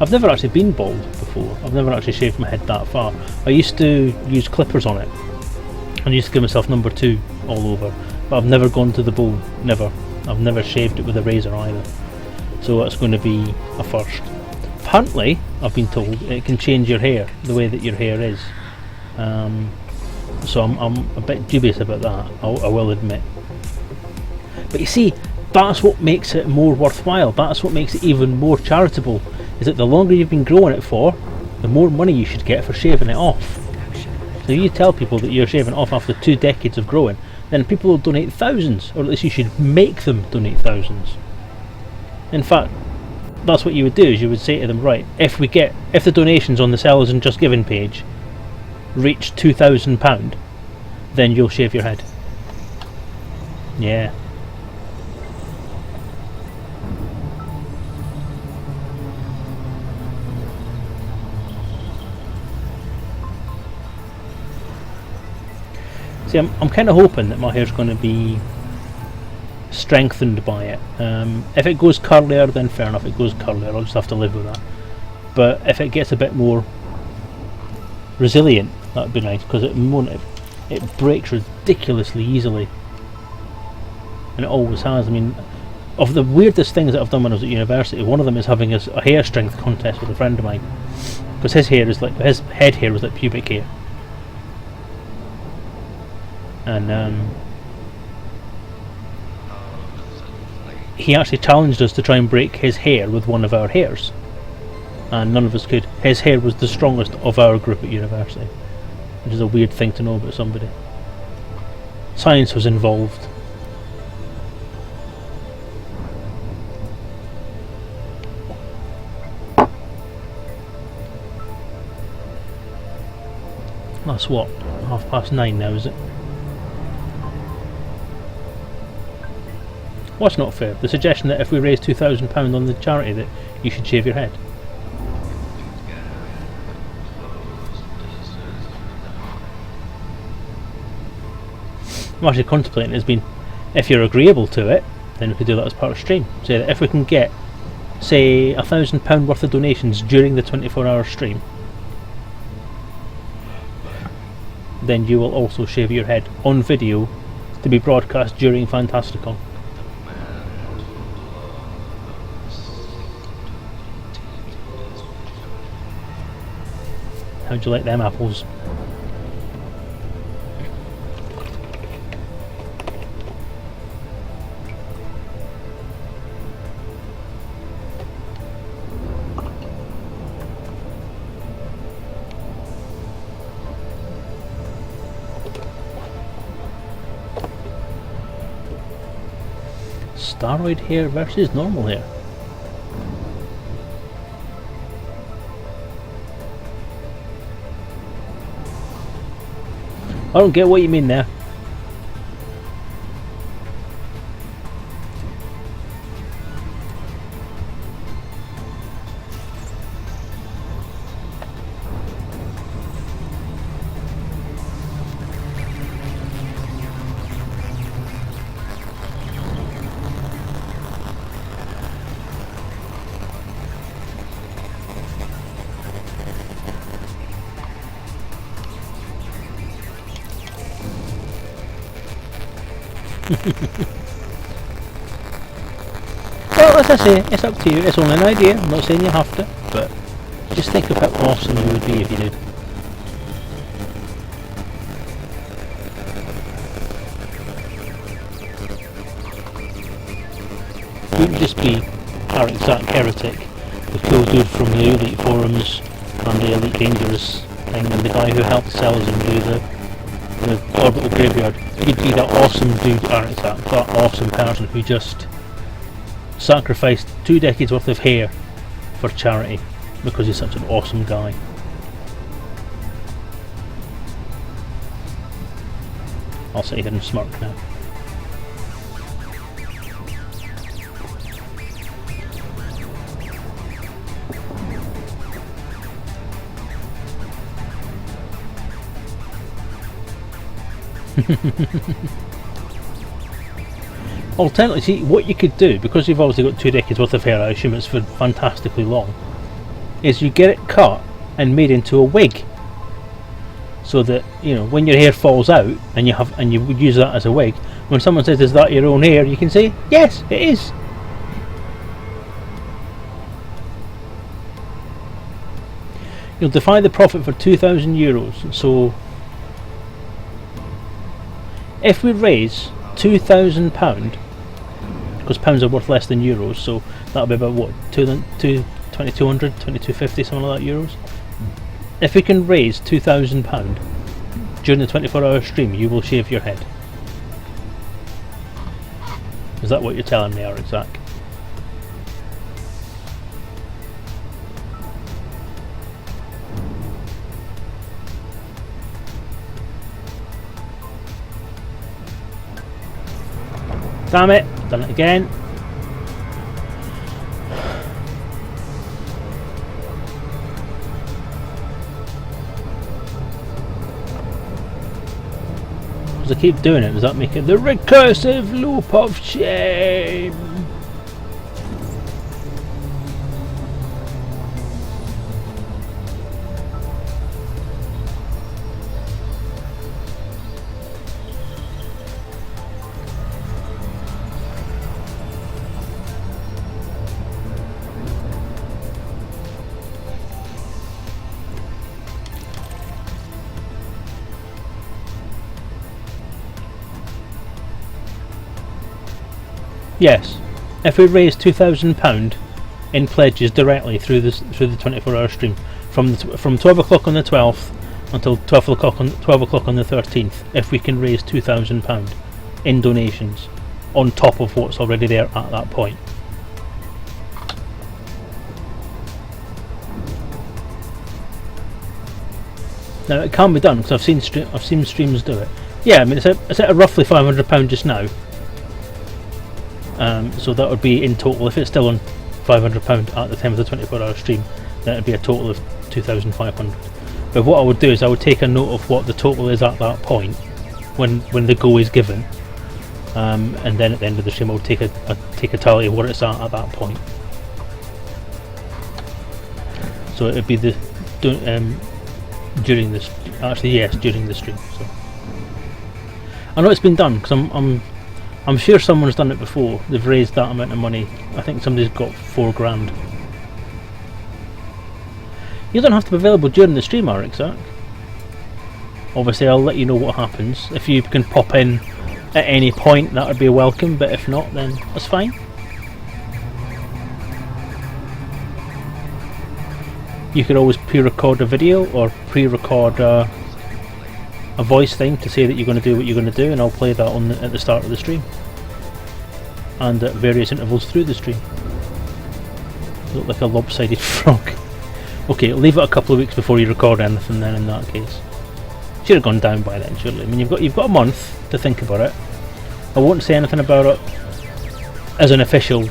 I've never actually been bald before. I've never actually shaved my head that far. I used to use clippers on it. I used to give myself number 2 all over. But I've never gone to the bone. Never. I've never shaved it with a razor either. So that's going to be a first. Apparently, I've been told, it can change your hair, the way that your hair is. So I'm a bit dubious about that, I will admit. But you see, that's what makes it more worthwhile. That's what makes it even more charitable. Is that the longer you've been growing it for, the more money you should get for shaving it off. So you tell people that you're shaving it off after 2 decades of growing, then people will donate thousands, or at least you should make them donate thousands. In fact, that's what you would do, is you would say to them, right, if the donations on the Selezen Just Giving page reach £2,000, then you'll shave your head. Yeah. See, I'm kind of hoping that my hair's going to be strengthened by it. If it goes curlier, then fair enough, it goes curlier, I'll just have to live with that. But if it gets a bit more resilient, that would be nice, because at the moment it breaks ridiculously easily. And it always has. I mean, of the weirdest things that I've done when I was at university, one of them is having a hair strength contest with a friend of mine. Because his head hair was like pubic hair. And he actually challenged us to try and break his hair with one of our hairs, and none of us could. His hair was the strongest of our group at university, which is a weird thing to know about somebody. Science was involved. That's what, 9:30 now, is it? Well, that's not fair. The suggestion that if we raise £2,000 on the charity, that you should shave your head. I'm actually contemplating has been, if you're agreeable to it, then we could do that as part of stream. Say that if we can get, say, £1,000 worth of donations during the 24-hour stream, then you will also shave your head on video to be broadcast during Fantasticon. How'd you like them apples? Steroid hair versus normal hair. I don't get what you mean there. Well, as I say, it's up to you. It's only an idea. I'm not saying you have to, but just think of how awesome you would be if you did. You would just be our exact heretic, the cool dude from the Elite Forums and the Elite Dangerous thing, and the guy who helped Selezen do the orbital graveyard. You'd be that awesome dude, that awesome person who just sacrificed 2 decades worth of hair for charity because he's such an awesome guy. I'll sit here and smirk now. Alternatively, see, what you could do, because you've obviously got 2 decades worth of hair, I assume it's for fantastically long, is you get it cut and made into a wig, so that, you know, when your hair falls out and you would use that as a wig, when someone says, "Is that your own hair?" you can say, "Yes, it is." You'll defy the profit for €2,000. So if we raise £2,000, because pounds are worth less than euros, so that'll be about what, 2200, 2250, something like that, euros. If we can raise £2,000 during the 24-hour stream, you will shave your head. Is that what you're telling me, Zach? Damn it, done it again. As I keep doing it, does that make it the recursive loop of shame? Yes, if we raise £2,000 in pledges directly through the 24-hour stream, from 12 o'clock on the 12th until 12 o'clock on the 13th, if we can raise £2,000 in donations on top of what's already there at that point. Now it can be done because I've seen streams do it. Yeah, I mean it's at roughly £500 just now. So that would be in total, if it's still on £500 at the time of the 24-hour stream, then it would be a total of 2,500. But what I would do is I would take a note of what the total is at that point when the go is given, and then at the end of the stream I would take a tally of what it's at that point. So it would be during this, actually yes, during the stream. So I know it's been done because I'm sure someone's done it before. They've raised that amount of money. I think somebody's got £4,000. You don't have to be available during the stream, Zach. Obviously I'll let you know what happens. If you can pop in at any point, that would be welcome, but if not, then that's fine. You could always pre-record a video or pre-record a voice thing to say that you're going to do what you're going to do, and I'll play that at the start of the stream and at various intervals through the stream. You look like a lopsided frog. Okay, leave it a couple of weeks before you record anything then in that case. Should have gone down by then surely. I mean you've got a month to think about it. I won't say anything about it as an official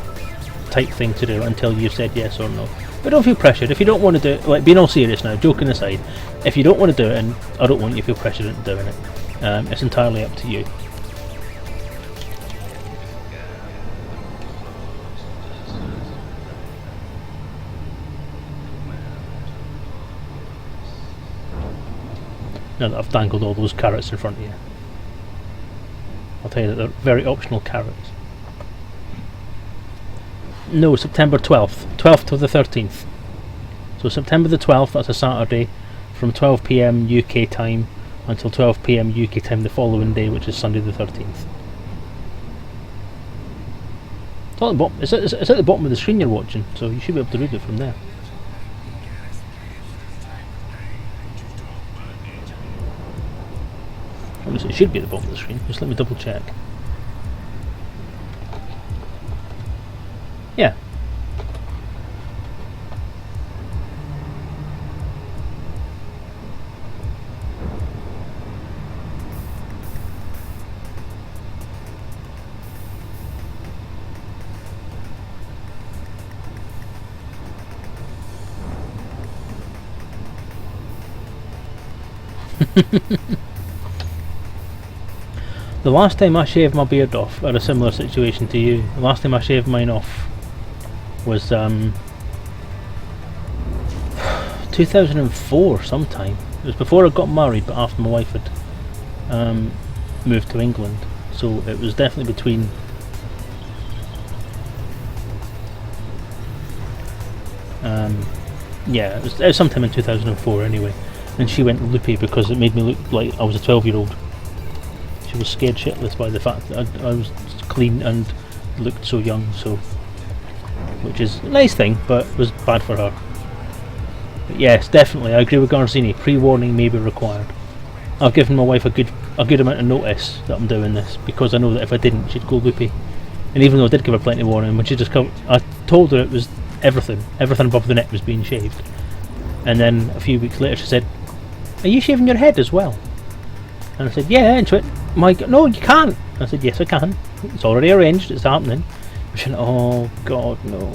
type thing to do until you've said yes or no. But don't feel pressured. If you don't want to do it, like being all serious now, joking aside, if you don't want to do it, and I don't want you to feel pressured into doing it, it's entirely up to you. Now that I've dangled all those carrots in front of you, I'll tell you that they're very optional carrots. No, September 12th to the 13th. So September the 12th, that's a Saturday, from 12 PM UK time until 12 PM UK time the following day, which is Sunday the 13th. It's at the bottom, it's at the bottom of the screen you're watching, so you should be able to read it from there. At least it should be at the bottom of the screen, just let me double check. Yeah. The last time I shaved my beard off, I had a similar situation to you. The last time I shaved mine off was 2004 sometime. It was before I got married, but after my wife had moved to England. So it was definitely between yeah, it was sometime in 2004 anyway. And she went loopy because it made me look like I was a 12-year-old. She was scared shitless by the fact that I was clean and looked so young, so which is a nice thing, but was bad for her. But yes, definitely, I agree with Garzini. Pre-warning may be required. I've given my wife a good amount of notice that I'm doing this because I know that if I didn't, she'd go loopy. And even though I did give her plenty of warning, when she just come, I told her it was everything above the neck was being shaved. And then a few weeks later, she said, "Are you shaving your head as well?" And I said, "Yeah." And she went, "My God, no, you can't." I said, "Yes, I can." It's already arranged. It's happening. Oh God, no!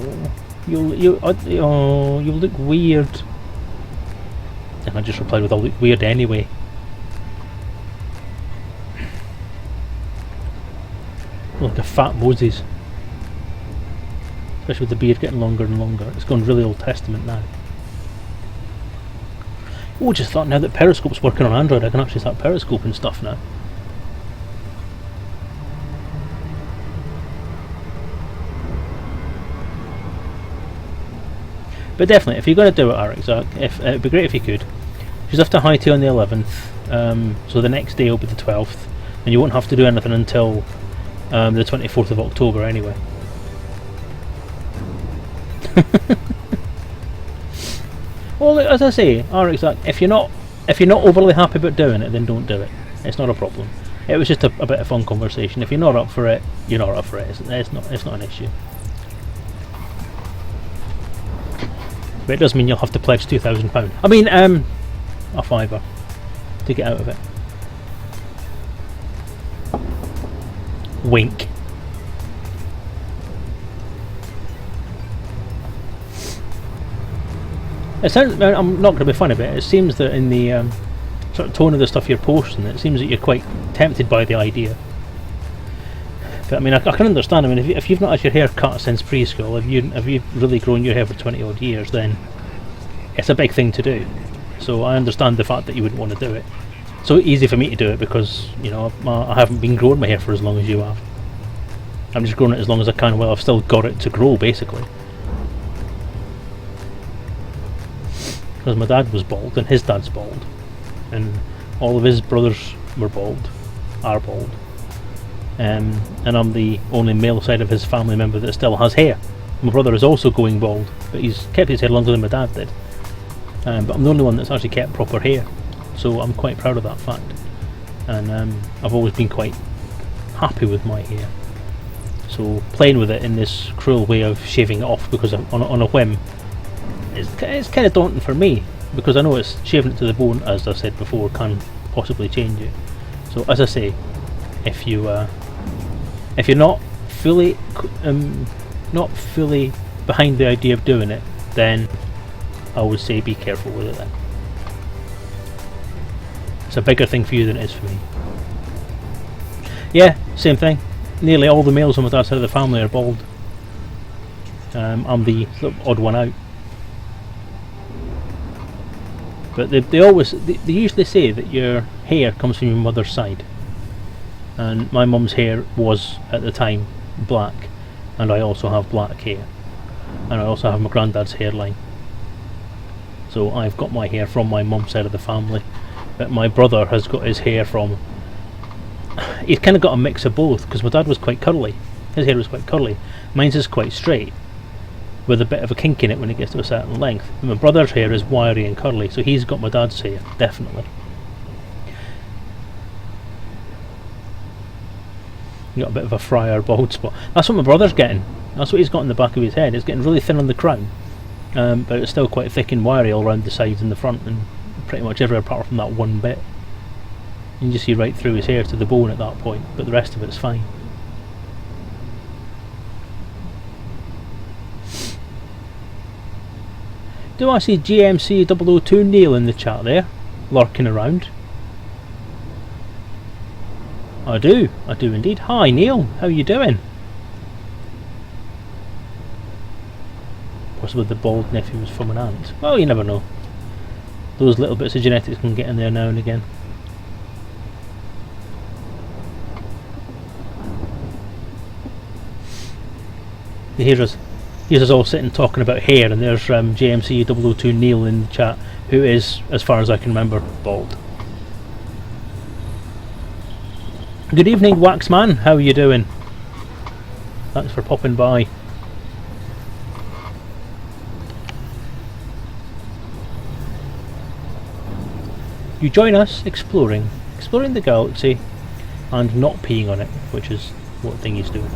You'll look weird. And I just replied with, "I'll look weird anyway." Like a fat Moses. Especially with the beard getting longer and longer. It's gone really Old Testament now. Oh, just thought now that Periscope's working on Android, I can actually start periscoping stuff now. But definitely, if you're going to do it, Arik, it'd be great if you could. She's off to high tea on the 11th, so the next day will be the 12th, and you won't have to do anything until the 24th of October anyway. Well, as I say, Arik, if you're not overly happy about doing it, then don't do it. It's not a problem. It was just a bit of fun conversation. If you're not up for it, you're not up for it. It's not an issue. But it does mean you'll have to pledge £2,000. I mean, a fiver to get out of it. Wink. It sounds, I'm not going to be funny, but it seems that in the sort of tone of the stuff you're posting, it seems that you're quite tempted by the idea. But I mean, I can understand. I mean, if you've not had your hair cut since preschool, if you've really grown your hair for 20 odd years, then it's a big thing to do. So I understand the fact that you wouldn't want to do it. So easy for me to do it because, you know, I haven't been growing my hair for as long as you have. I'm just growing it as long as I can while I've still got it to grow, basically. Because my dad was bald and his dad's bald, and all of his brothers were bald, are bald, and I'm the only male side of his family member that still has hair. My brother is also going bald, but he's kept his hair longer than my dad did. But I'm the only one that's actually kept proper hair, so I'm quite proud of that fact. And I've always been quite happy with my hair. So playing with it in this cruel way of shaving it off because I'm on a whim, it's kind of daunting for me, because I know it's shaving it to the bone, as I've said before, can possibly change it. So as I say, if you're not fully behind the idea of doing it, then I would say be careful with it then. It's a bigger thing for you than it is for me. Yeah, same thing. Nearly all the males on my dad's side of the family are bald. I'm the odd one out. But they usually say that your hair comes from your mother's side, and my mum's hair was at the time black, and I also have black hair, and I also have my granddad's hairline. So I've got my hair from my mum's side of the family, but my brother has got his hair from, he's kind of got a mix of both, because my dad was quite curly, his hair was quite curly, mine's is quite straight with a bit of a kink in it when it gets to a certain length. And my brother's hair is wiry and curly, so he's got my dad's hair, definitely. Got a bit of a friar bald spot. That's what my brother's getting. That's what he's got in the back of his head. It's getting really thin on the crown, but it's still quite thick and wiry all around the sides and the front, and pretty much everywhere apart from that one bit. You can just see right through his hair to the bone at that point, but the rest of it's fine. Do I see GMC 002 Neil in the chat there, lurking around? I do indeed. Hi Neil, how are you doing? Possibly the bald nephew was from an aunt. Well, you never know. Those little bits of genetics can get in there now and again. Here's us all sitting talking about hair, and there's GMC 002 Neil in the chat, who is, as far as I can remember, bald. Good evening, Waxman. How are you doing? Thanks for popping by. You join us exploring the galaxy and not peeing on it, which is what Thingy's doing.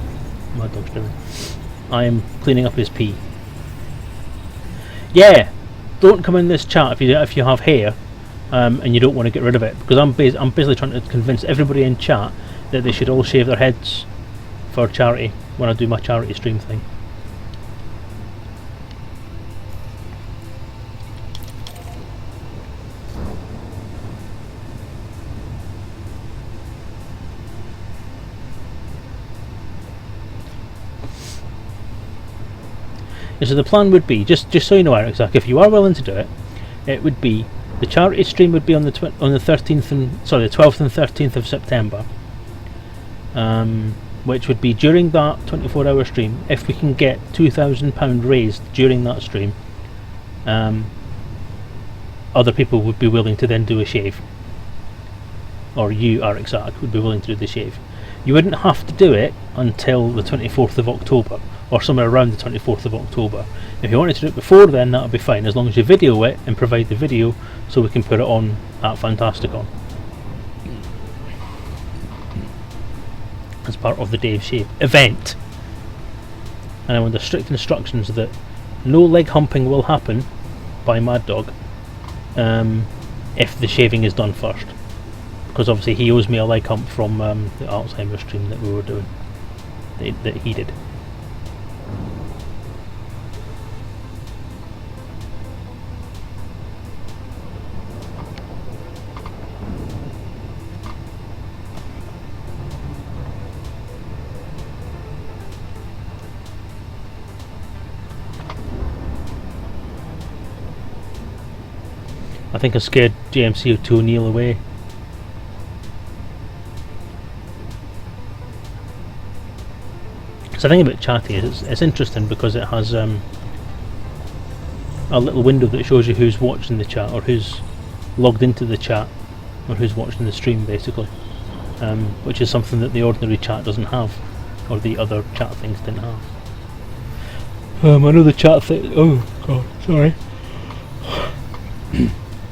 My dog's doing. I am cleaning up his pee. Yeah, don't come in this chat if you have hair and you don't want to get rid of it, because I'm basically trying to convince everybody in chat that they should all shave their heads for charity when I do my charity stream thing. So the plan would be, just so you know, Eric, Zach, if you are willing to do it, it would be the charity stream would be on the 13th and sorry, the 12th and 13th of September, which would be during that 24-hour stream. If we can get £2,000 raised during that stream, other people would be willing to then do a shave, or you, Eric, Zach, would be willing to do the shave. You wouldn't have to do it until the 24th of October, or somewhere around the 24th of October. If you wanted to do it before then, that would be fine, as long as you video it and provide the video so we can put it on at Fantasticon as part of the Dave Shave event. And I'm under strict instructions that no leg humping will happen by Mad Dog if the shaving is done first, because obviously he owes me a leg hump from the Alzheimer's stream that we were doing, that he did. I think I scared JMC to O'Neill away. So the thing about Chatty is it's interesting because it has a little window that shows you who's watching the chat, or who's logged into the chat, or who's watching the stream, basically, which is something that the ordinary chat doesn't have, or the other chat things didn't have. I know the chat thing. Oh god, sorry.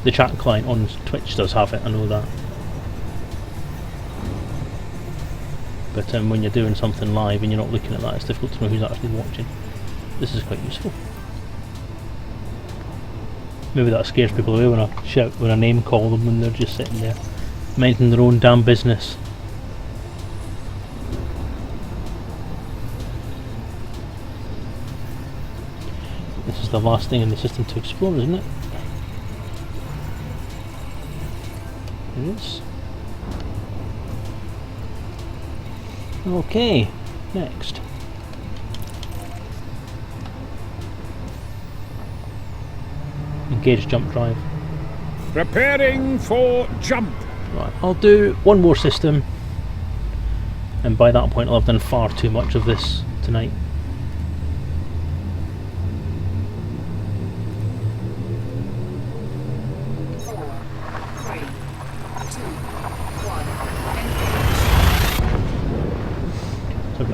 The chat client on Twitch does have it, I know that. But when you're doing something live and you're not looking at that, it's difficult to know who's actually watching. This is quite useful. Maybe that scares people away when I shout, when I name call them when they're just sitting there minding their own damn business. This is the last thing in the system to explore, isn't it? It is. Okay, next. Engage jump drive. Preparing for jump. Right, I'll do one more system, and by that point I'll have done far too much of this tonight.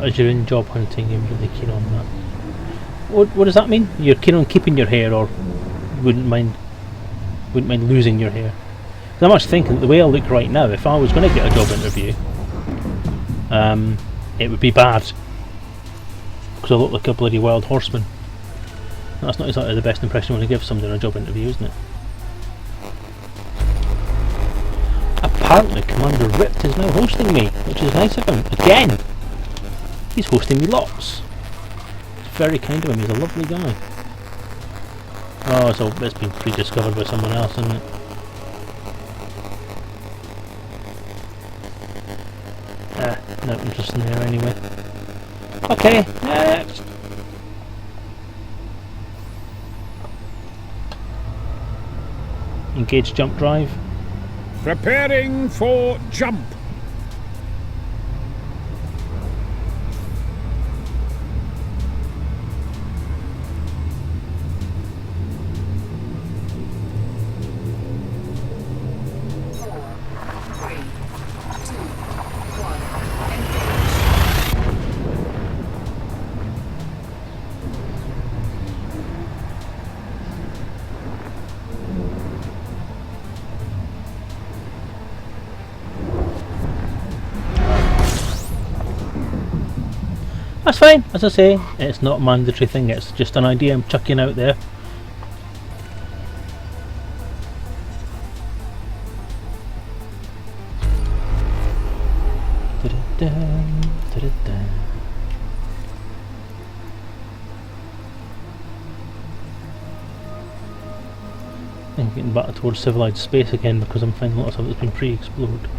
As you're in job hunting, you're really keen on that. What does that mean? You're keen on keeping your hair, or wouldn't mind losing your hair? 'Cause I'm actually thinking that the way I look right now, if I was going to get a job interview, it would be bad, because I look like a bloody wild horseman. That's not exactly the best impression you want to give somebody in a job interview, isn't it? Apparently Commander Ripped is now hosting me, which is nice of him. Again! He's hosting me lots. It's very kind of him, he's a lovely guy. Oh, so it's been pre-discovered by someone else, isn't it? No interest in there anyway. Okay, next! Engage jump drive. Preparing for jump. That's fine, as I say, it's not a mandatory thing, it's just an idea I'm chucking out there. I'm getting back towards civilized space again because I'm finding a lot of stuff that's been pre-explored.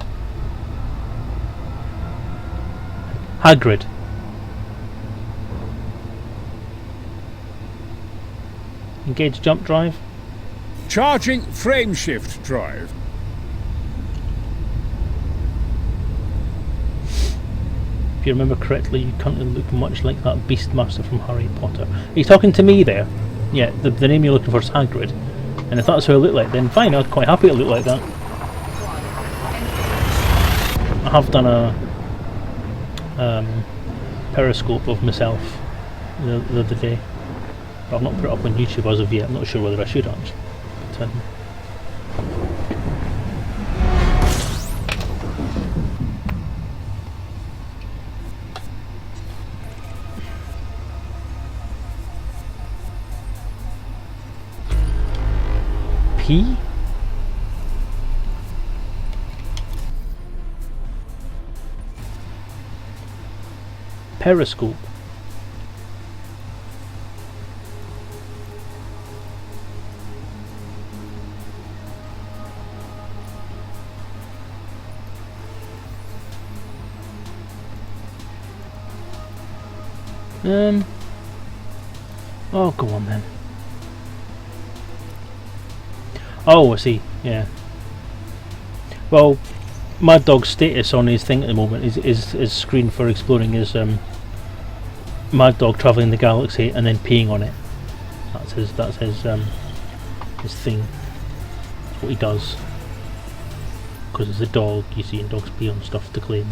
Hagrid. Engage jump drive. Charging frameshift drive. If you remember correctly, you currently look much like that Beastmaster from Harry Potter. Are you talking to me there? Yeah, the name you're looking for is Hagrid. And if that's who I look like, then fine, I'm quite happy to look like that. I have done a periscope of myself the other day. But I've not put it up on YouTube as of yet. I'm not sure whether I should actually. But, P? Periscope. Oh, go on then. Oh, I see. Yeah. Well, Mad Dog's status on his thing at the moment is screen for exploring is Mad Dog travelling the galaxy and then peeing on it. That's his thing. That's what he does. Because it's a dog, you see, and dogs pee on stuff to claim.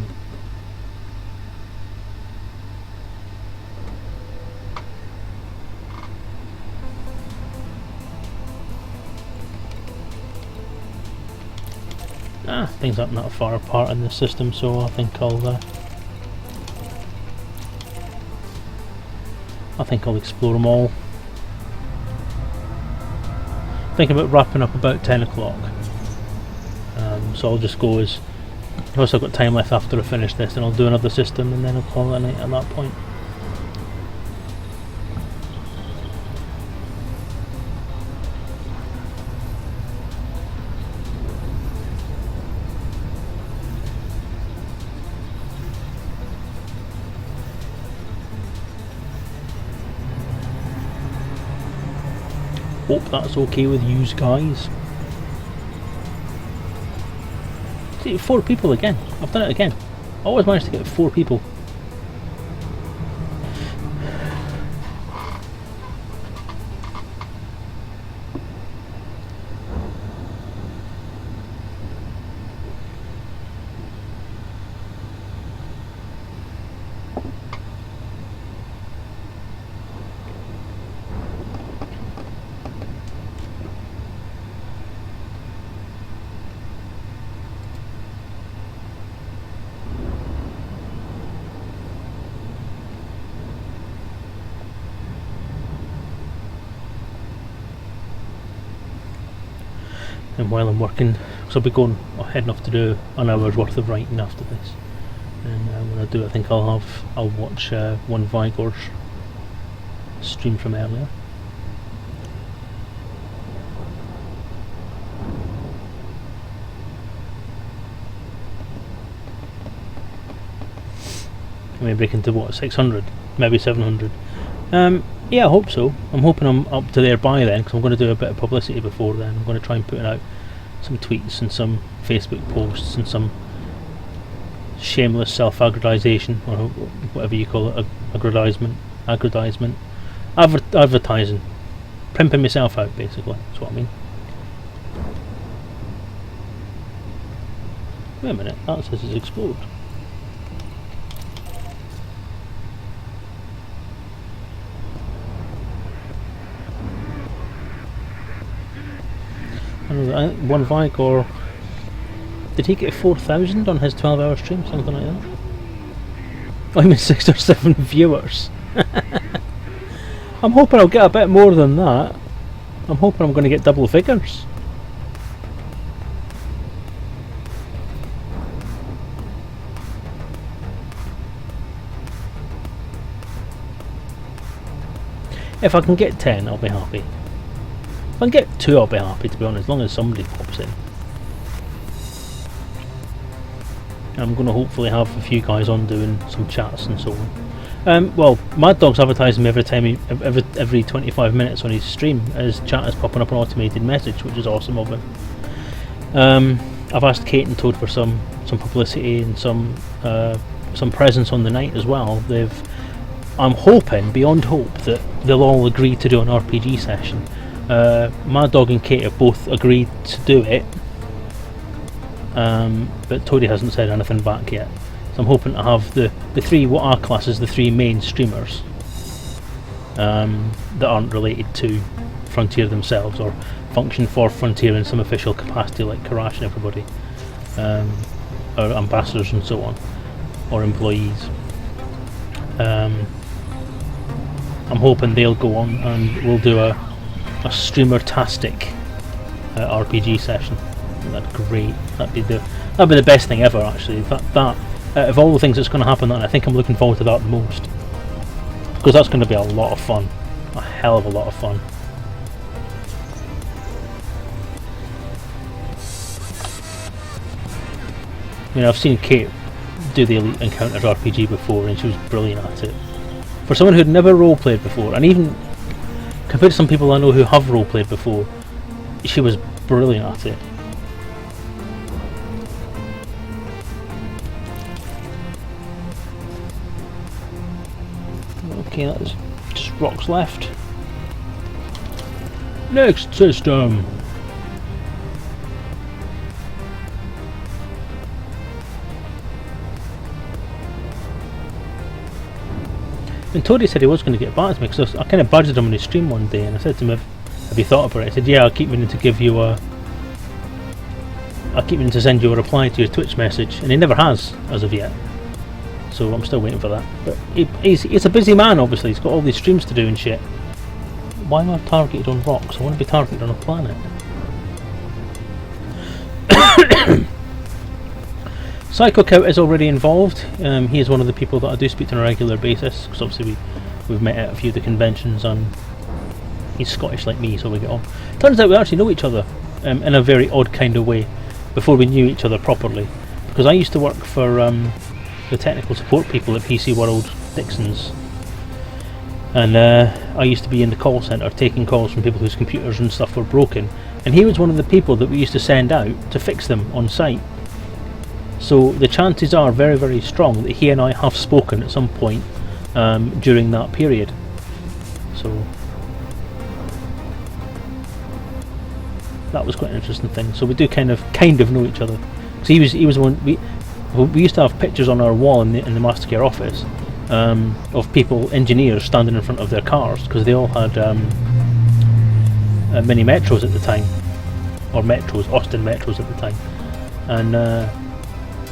Things aren't that far apart in this system, so I think I'll explore them all. Thinking about wrapping up about 10 o'clock. So I'll just go as... Plus I've got time left after I finish this, and I'll do another system and then I'll call it a night at that point. Hope that's okay with yous guys. See, 4 people again. I've done it again. I always managed to get 4 people. And while I'm working, so I'll be heading off to do an hour's worth of writing after this. And when I do, I think I'll watch one Vigor's stream from earlier. Maybe break into what, 600, maybe 700. Yeah, I hope so. I'm hoping I'm up to there by then, because I'm going to do a bit of publicity before then. I'm going to try and put out some tweets and some Facebook posts and some shameless self-aggrandization, or whatever you call it, aggrandizement, advertising, pimping myself out, basically. That's what I mean. Wait a minute, that says it's explored. I think one Vigor, did he get 4,000 on his 12-hour stream, something like that? Oh, I mean 6 or 7 viewers. I'm hoping I'll get a bit more than that. I'm hoping I'm going to get double figures. If I can get 10, I'll be happy. If I can get 2, I'll be happy, to be honest, as long as somebody pops in. I'm going to hopefully have a few guys on doing some chats and so on. Well, Mad Dog's advertising me every time, every 25 minutes on his stream, as chat is popping up an automated message, which is awesome of him. I've asked Kate and Toad for some publicity and some presence on the night as well. I'm hoping, beyond hope, that they'll all agree to do an RPG session. Mad Dog and Kate have both agreed to do it, but Toadie hasn't said anything back yet. So I'm hoping to have the three, what are classed as the 3 main streamers, that aren't related to Frontier themselves or function for Frontier in some official capacity, like Karash and everybody, or ambassadors and so on, or employees. I'm hoping they'll go on and we'll do a streamer-tastic RPG session. That'd be great. That'd be the best thing ever, actually. That of all the things that's going to happen, I think I'm looking forward to that the most, because that's going to be a lot of fun, a hell of a lot of fun. I mean, I've seen Kate do the Elite Encounters RPG before, and she was brilliant at it. For someone who'd never roleplayed before, and even compared to some people I know who have roleplayed before, she was brilliant at it. Okay, that's just rocks left. Next system. And Toadie said he was going to get back to me, because I kind of badgered him on his stream one day, and I said to him, have you thought about it? He said, yeah, I'll keep meaning to send you a reply to your Twitch message, and he never has as of yet. So I'm still waiting for that. But he's a busy man, obviously. He's got all these streams to do and shit. Why am I targeted on rocks? I want to be targeted on a planet. Psycho Cow is already involved. He is one of the people that I do speak to on a regular basis, because obviously we've met at a few of the conventions, and he's Scottish like me, so we get on. Turns out we actually know each other in a very odd kind of way before we knew each other properly, because I used to work for the technical support people at PC World Dixon's, and I used to be in the call centre taking calls from people whose computers and stuff were broken, and he was one of the people that we used to send out to fix them on site. So the chances are very, very strong that he and I have spoken at some point during that period. So that was quite an interesting thing. So we do kind of know each other. So he was one we used to have pictures on our wall in the Mastercare office of people, engineers, standing in front of their cars, because they all had mini metros at the time, or metros, Austin metros at the time, and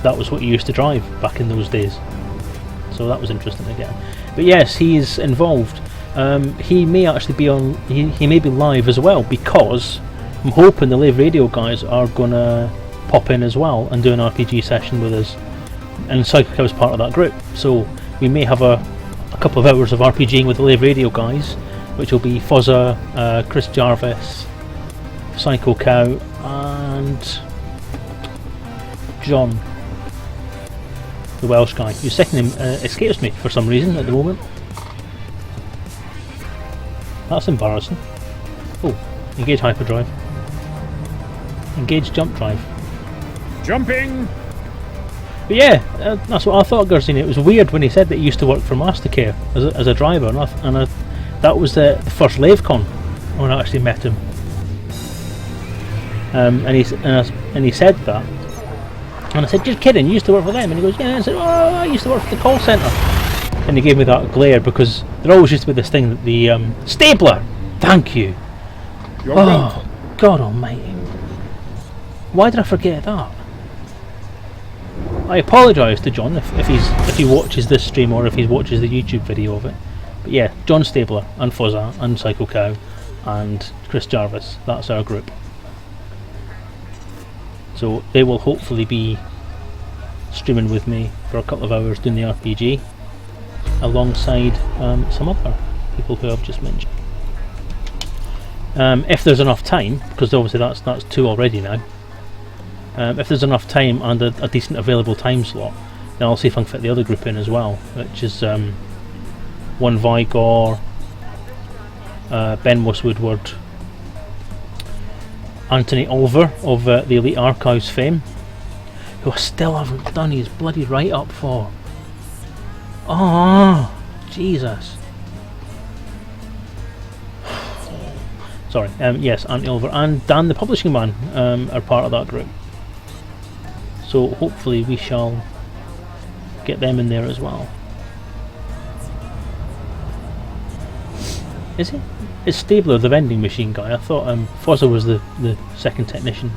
that was what he used to drive back in those days. So that was interesting again. But yes, he is involved. He may actually be on. He may be live as well, because I'm hoping the Live Radio guys are gonna pop in as well and do an RPG session with us. And Psycho Cow is part of that group, so we may have a couple of hours of RPGing with the Live Radio guys, which will be Fuzza, Chris Jarvis, Psycho Cow, and John, the Welsh guy, whose second name escapes me for some reason at the moment. That's embarrassing. Oh, engage hyperdrive. Engage jump drive. Jumping! But yeah, that's what I thought, Gersine. It was weird when he said that he used to work for Mastercare as a driver, and that was the first LaveCon when I actually met him. And he said that. And I said, just kidding, you used to work for them? And he goes, yeah. And I said, oh, I used to work for the call centre. And he gave me that glare, because there always used to be this thing that the stapler. Thank you. You're welcome. God almighty. Why did I forget that? I apologise to John if he watches this stream, or if he watches the YouTube video of it. But yeah, John Stabler and Fuzza and Psycho Cow and Chris Jarvis, that's our group. So they will hopefully be streaming with me for a couple of hours doing the RPG, alongside some other people who I've just mentioned. If there's enough time, because obviously that's 2 already now. If there's enough time and a decent available time slot, then I'll see if I can fit the other group in as well, which is 1 Vigor, Ben Moss Woodward, Anthony Oliver of the Elite Archives fame, who I still haven't done his bloody write-up for. Oh, Jesus. Sorry, yes, Anthony Oliver and Dan the Publishing Man are part of that group. So hopefully we shall get them in there as well. Is he? Is Stabler the vending machine guy? I thought Fozzer was the second technician.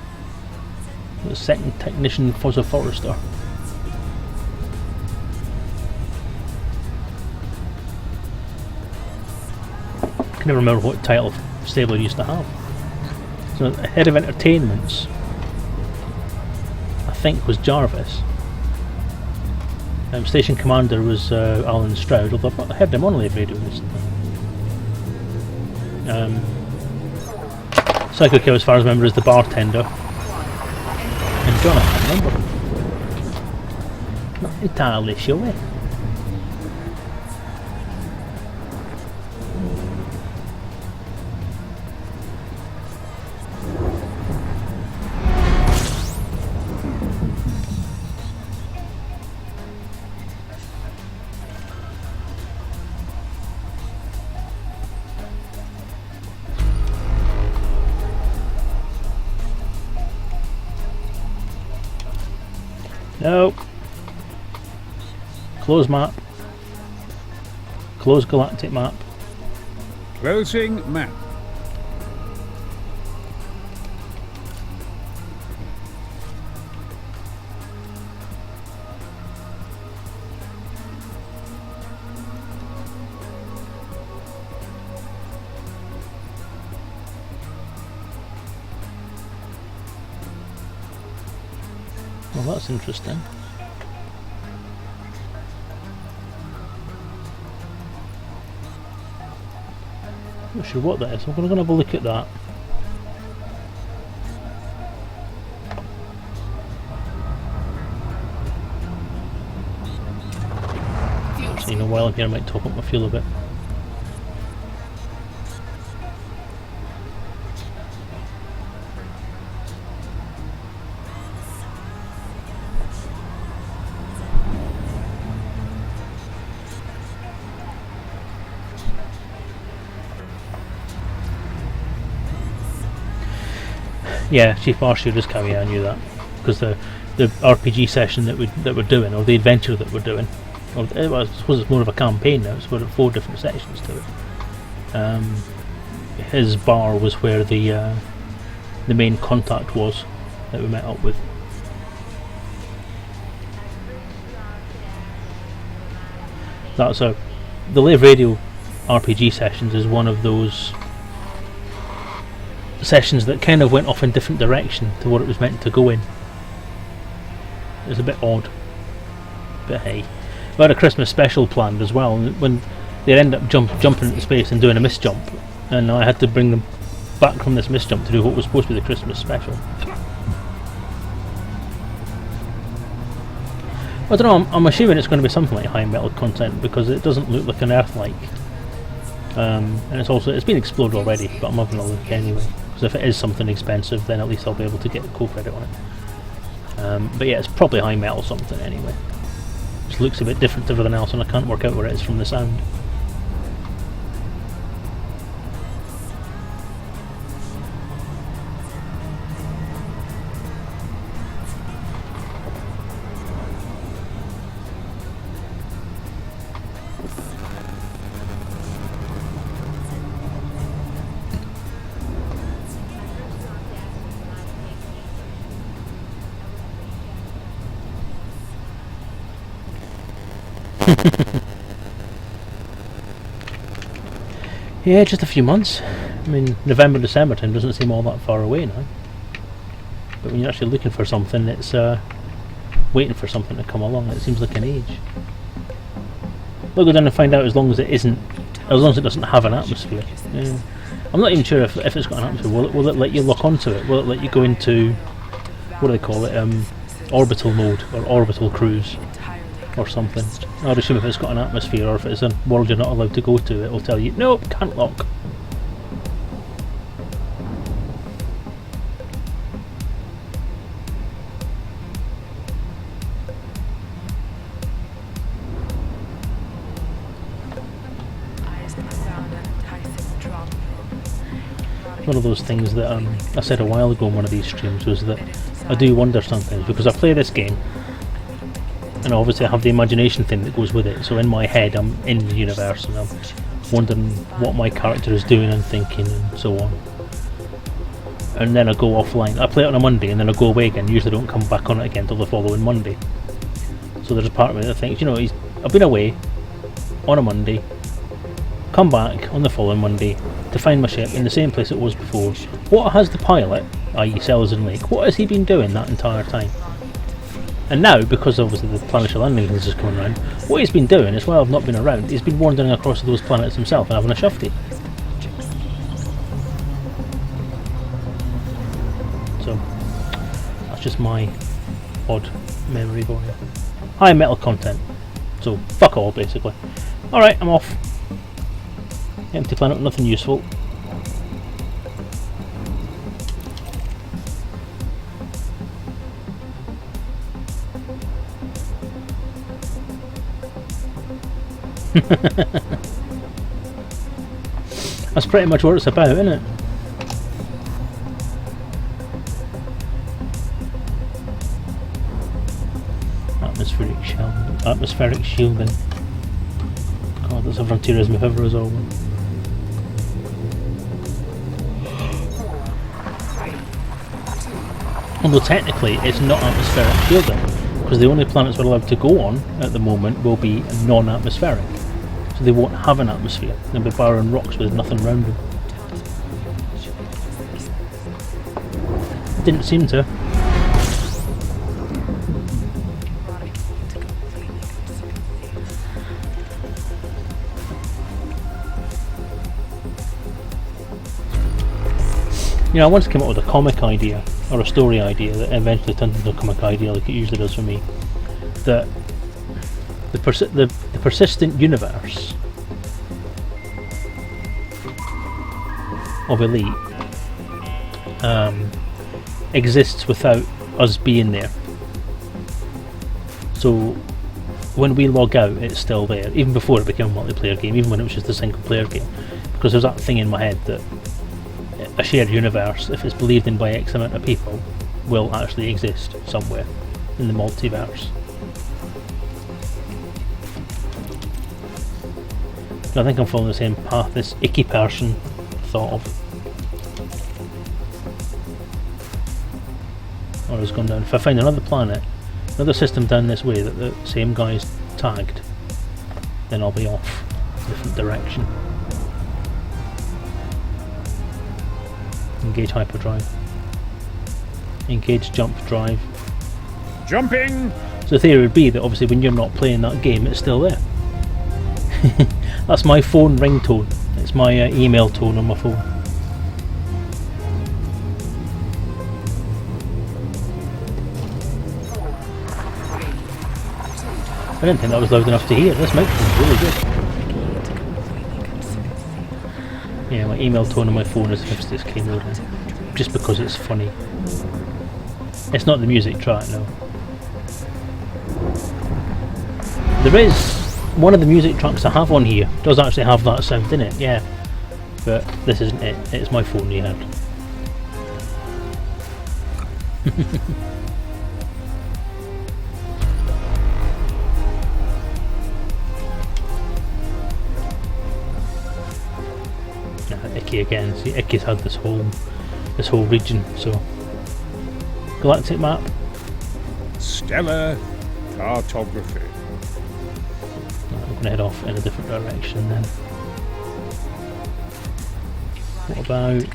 The second technician Fozzer Forrester. I can never remember what title Stabler used to have. So head of entertainments, I think, was Jarvis. Station commander was Alan Stroud, although I've not heard him on live radio recently. Psycho Kill, as far as I remember, is the bartender. And John, I can't remember. Not entirely sure. Nope. Close map. Close galactic map. Closing map. Well, that's interesting. Not sure what that is. I'm going to have a look at that. So, you know, while I'm here, I might top up my fuel a bit. Yeah, Chief Marshal just carry on, I knew that, because the RPG session that we're doing, or the adventure that we're doing, or I suppose it's more of a campaign now. It's got 4 different sections to it. His bar was where the main contact was that we met up with. That's the Live Radio RPG sessions is one of those sessions that kind of went off in different direction to what it was meant to go in. It was a bit odd, but hey, we had a Christmas special planned as well, and when they end up jumping into space and doing a miss jump, and I had to bring them back from this miss jump to do what was supposed to be the Christmas special. I don't know, I'm assuming it's going to be something like high metal content, because it doesn't look like an Earth-like. And it's been explored already, but I'm having a look anyway, because if it is something expensive, then at least I'll be able to get the co-credit on it. But yeah, it's probably high metal something anyway. Just looks a bit different to everything else, and I can't work out where it is from the sound. Yeah, just a few months. I mean, November, December time doesn't seem all that far away now. But when you're actually looking for something, it's waiting for something to come along. It seems like an age. We'll go down and find out, as long as it doesn't have an atmosphere. Yeah. I'm not even sure if it's got an atmosphere. Will it let you lock onto it? Will it let you go into, what do they call it, orbital mode or orbital cruise or something? I'd assume if it's got an atmosphere or if it's a world you're not allowed to go to, it'll tell you, nope, can't lock. One of those things that I said a while ago in one of these streams was that I do wonder sometimes, because I play this game and obviously I have the imagination thing that goes with it, so in my head I'm in the universe and I'm wondering what my character is doing and thinking and so on, and then I go offline. I play it on a Monday and then I go away again, usually don't come back on it again until the following Monday. So there's a part of me that thinks, you know, I've been away on a Monday, come back on the following Monday to find my ship in the same place it was before. What has the pilot, i.e. Selezen Lake, what has he been doing that entire time? And now, because obviously the planetary landing things is coming around, what he's been doing is, while I've not been around, he's been wandering across those planets himself and having a shufty. So, that's just my odd memory for you. High metal content. So, fuck all, basically. Alright, I'm off. Empty planet, nothing useful. That's pretty much what it's about, isn't it? Atmospheric shielding. God, that's a frontierism if ever is all one. Although technically it's not atmospheric shielding, because the only planets we're allowed to go on at the moment will be non-atmospheric, so they won't have an atmosphere. They'll be barren rocks with nothing around them. Didn't seem to. You know, I once came up with a comic idea, or a story idea, that eventually turned into a comic idea like it usually does for me. That the persistent universe of Elite exists without us being there. So when we log out, it's still there, even before it became a multiplayer game, even when it was just a single player game. Because there's that thing in my head that a shared universe, if it's believed in by X amount of people, will actually exist somewhere in the multiverse. And I think I'm following the same path this icky person thought of. Or has gone down. If I find another planet, another system down this way that the same guy's tagged, then I'll be off a different direction. Engage hyperdrive. Engage jump drive. Jumping! So the theory would be that obviously when you're not playing that game, it's still there. That's my phone ringtone. It's my email tone on my phone. I didn't think that was loud enough to hear. This microphone's really good. Yeah, my email tone on my phone is if this came over, just because it's funny. It's not the music track, no. There is one of the music tracks I have on here does actually have that sound in it, yeah. But this isn't it. It's my phone you heard. Icky again. See, Icky's had this whole region. So, galactic map. Stellar cartography. I'm going to head off in a different direction then. What about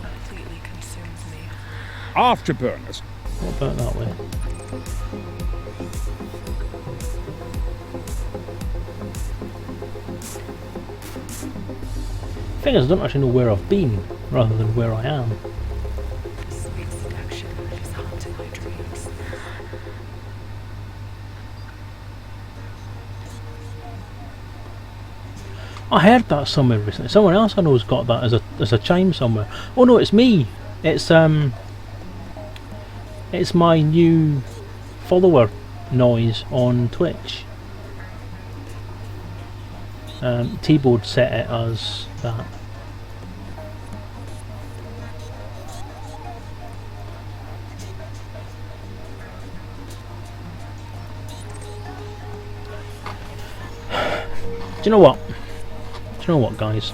Afterburners. What about that way? thing is, I don't actually know where I've been, rather than where I am. Sweet seduction is haunting my dreams. I heard that somewhere recently. Someone else I know's got that as a chime somewhere. Oh no, it's me. It's my new follower noise on Twitch. T-Board set it as that. Do you know what? Do you know what, guys?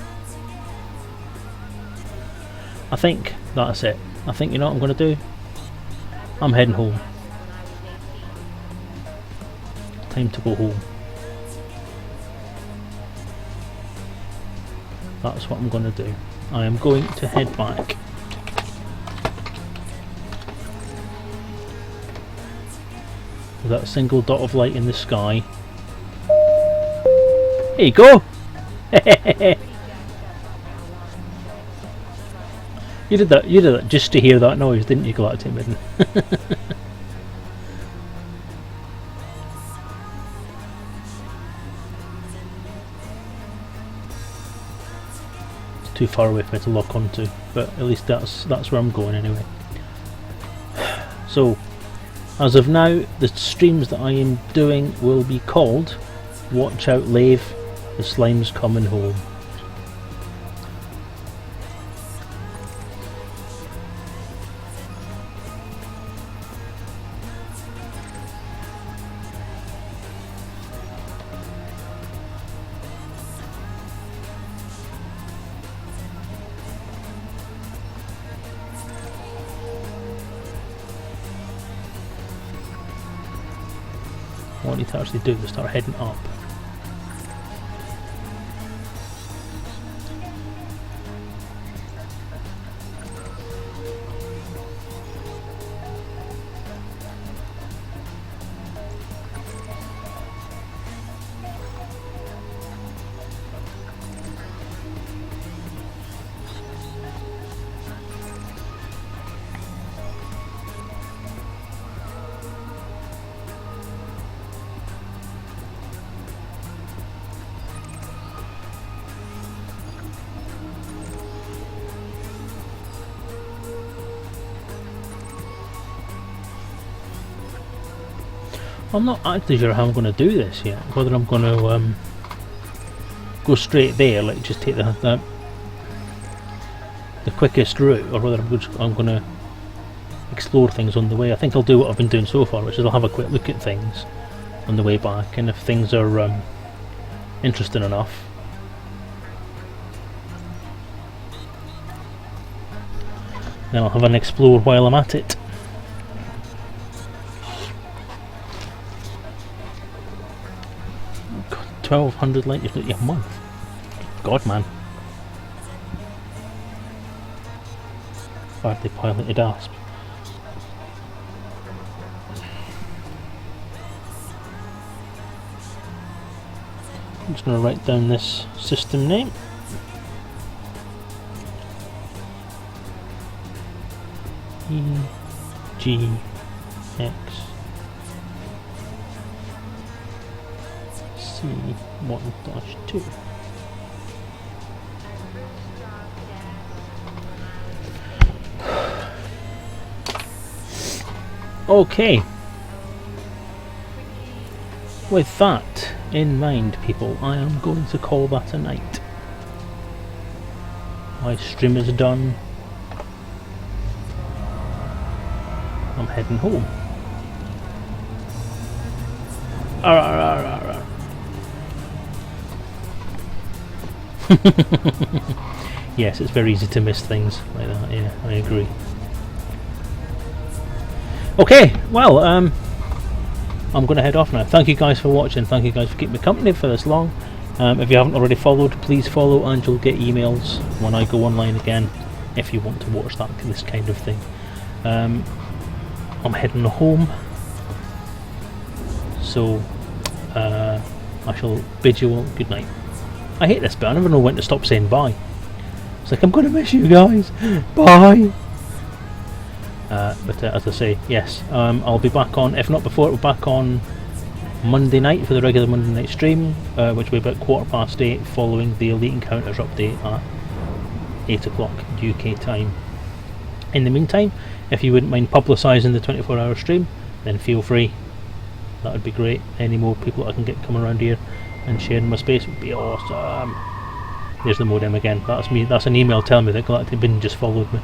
I think that's it. I think, you know what I'm going to do? I'm heading home. Time to go home. That's what I'm going to do. I am going to head back. With that single dot of light in the sky. There you go! You did that just to hear that noise, didn't you, Galactic? It's too far away for me to lock onto, but at least that's where I'm going anyway. So, as of now, the streams that I am doing will be called Watch Out Lave, the Slime's Coming Home. What I need to actually do is start heading up. I'm not actually sure how I'm going to do this yet. Whether I'm going to go straight there, like just take the quickest route, or whether I'm going to explore things on the way. I think I'll do what I've been doing so far, which is I'll have a quick look at things on the way back, and if things are interesting enough, then I'll have an explore while I'm at it. God, 1,200 light years a month. God, man. Badly piloted asp. I'm just going to write down this system name. EGX C1-2. Okay. With that in mind, people, I am going to call that a night. My stream is done. I'm heading home. Yes, it's very easy to miss things like that, yeah, I agree. Okay, well, I'm going to head off now. Thank you guys for watching, thank you guys for keeping me company for this long. If you haven't already followed, please follow and you'll get emails when I go online again, if you want to watch this kind of thing. I'm heading home, so I shall bid you all good night. I hate this bit, I never know when to stop saying bye. It's like, I'm going to miss you guys. Bye. But as I say, yes, I'll be back on, if not before, we're back on Monday night for the regular Monday night stream, which will be about 8:15 following the Elite Encounters update at 8 o'clock UK time. In the meantime, if you wouldn't mind publicising the 24-hour stream, then feel free. That would be great. Any more people I can get coming around here and sharing my space would be awesome. There's the modem again. That's me. That's an email telling me that Galactic Bin just followed me.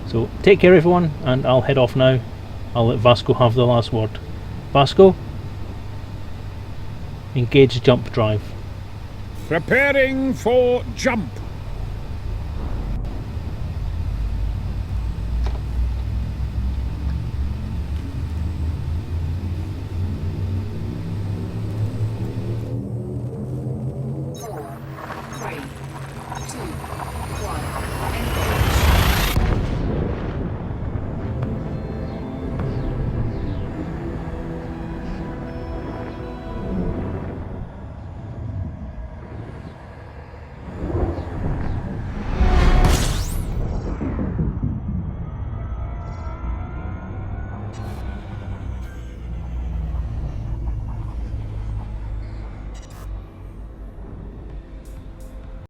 So take care everyone, and I'll head off now. I'll let Vasco have the last word. Vasco, engage jump drive. Preparing for jump. Four, three, two,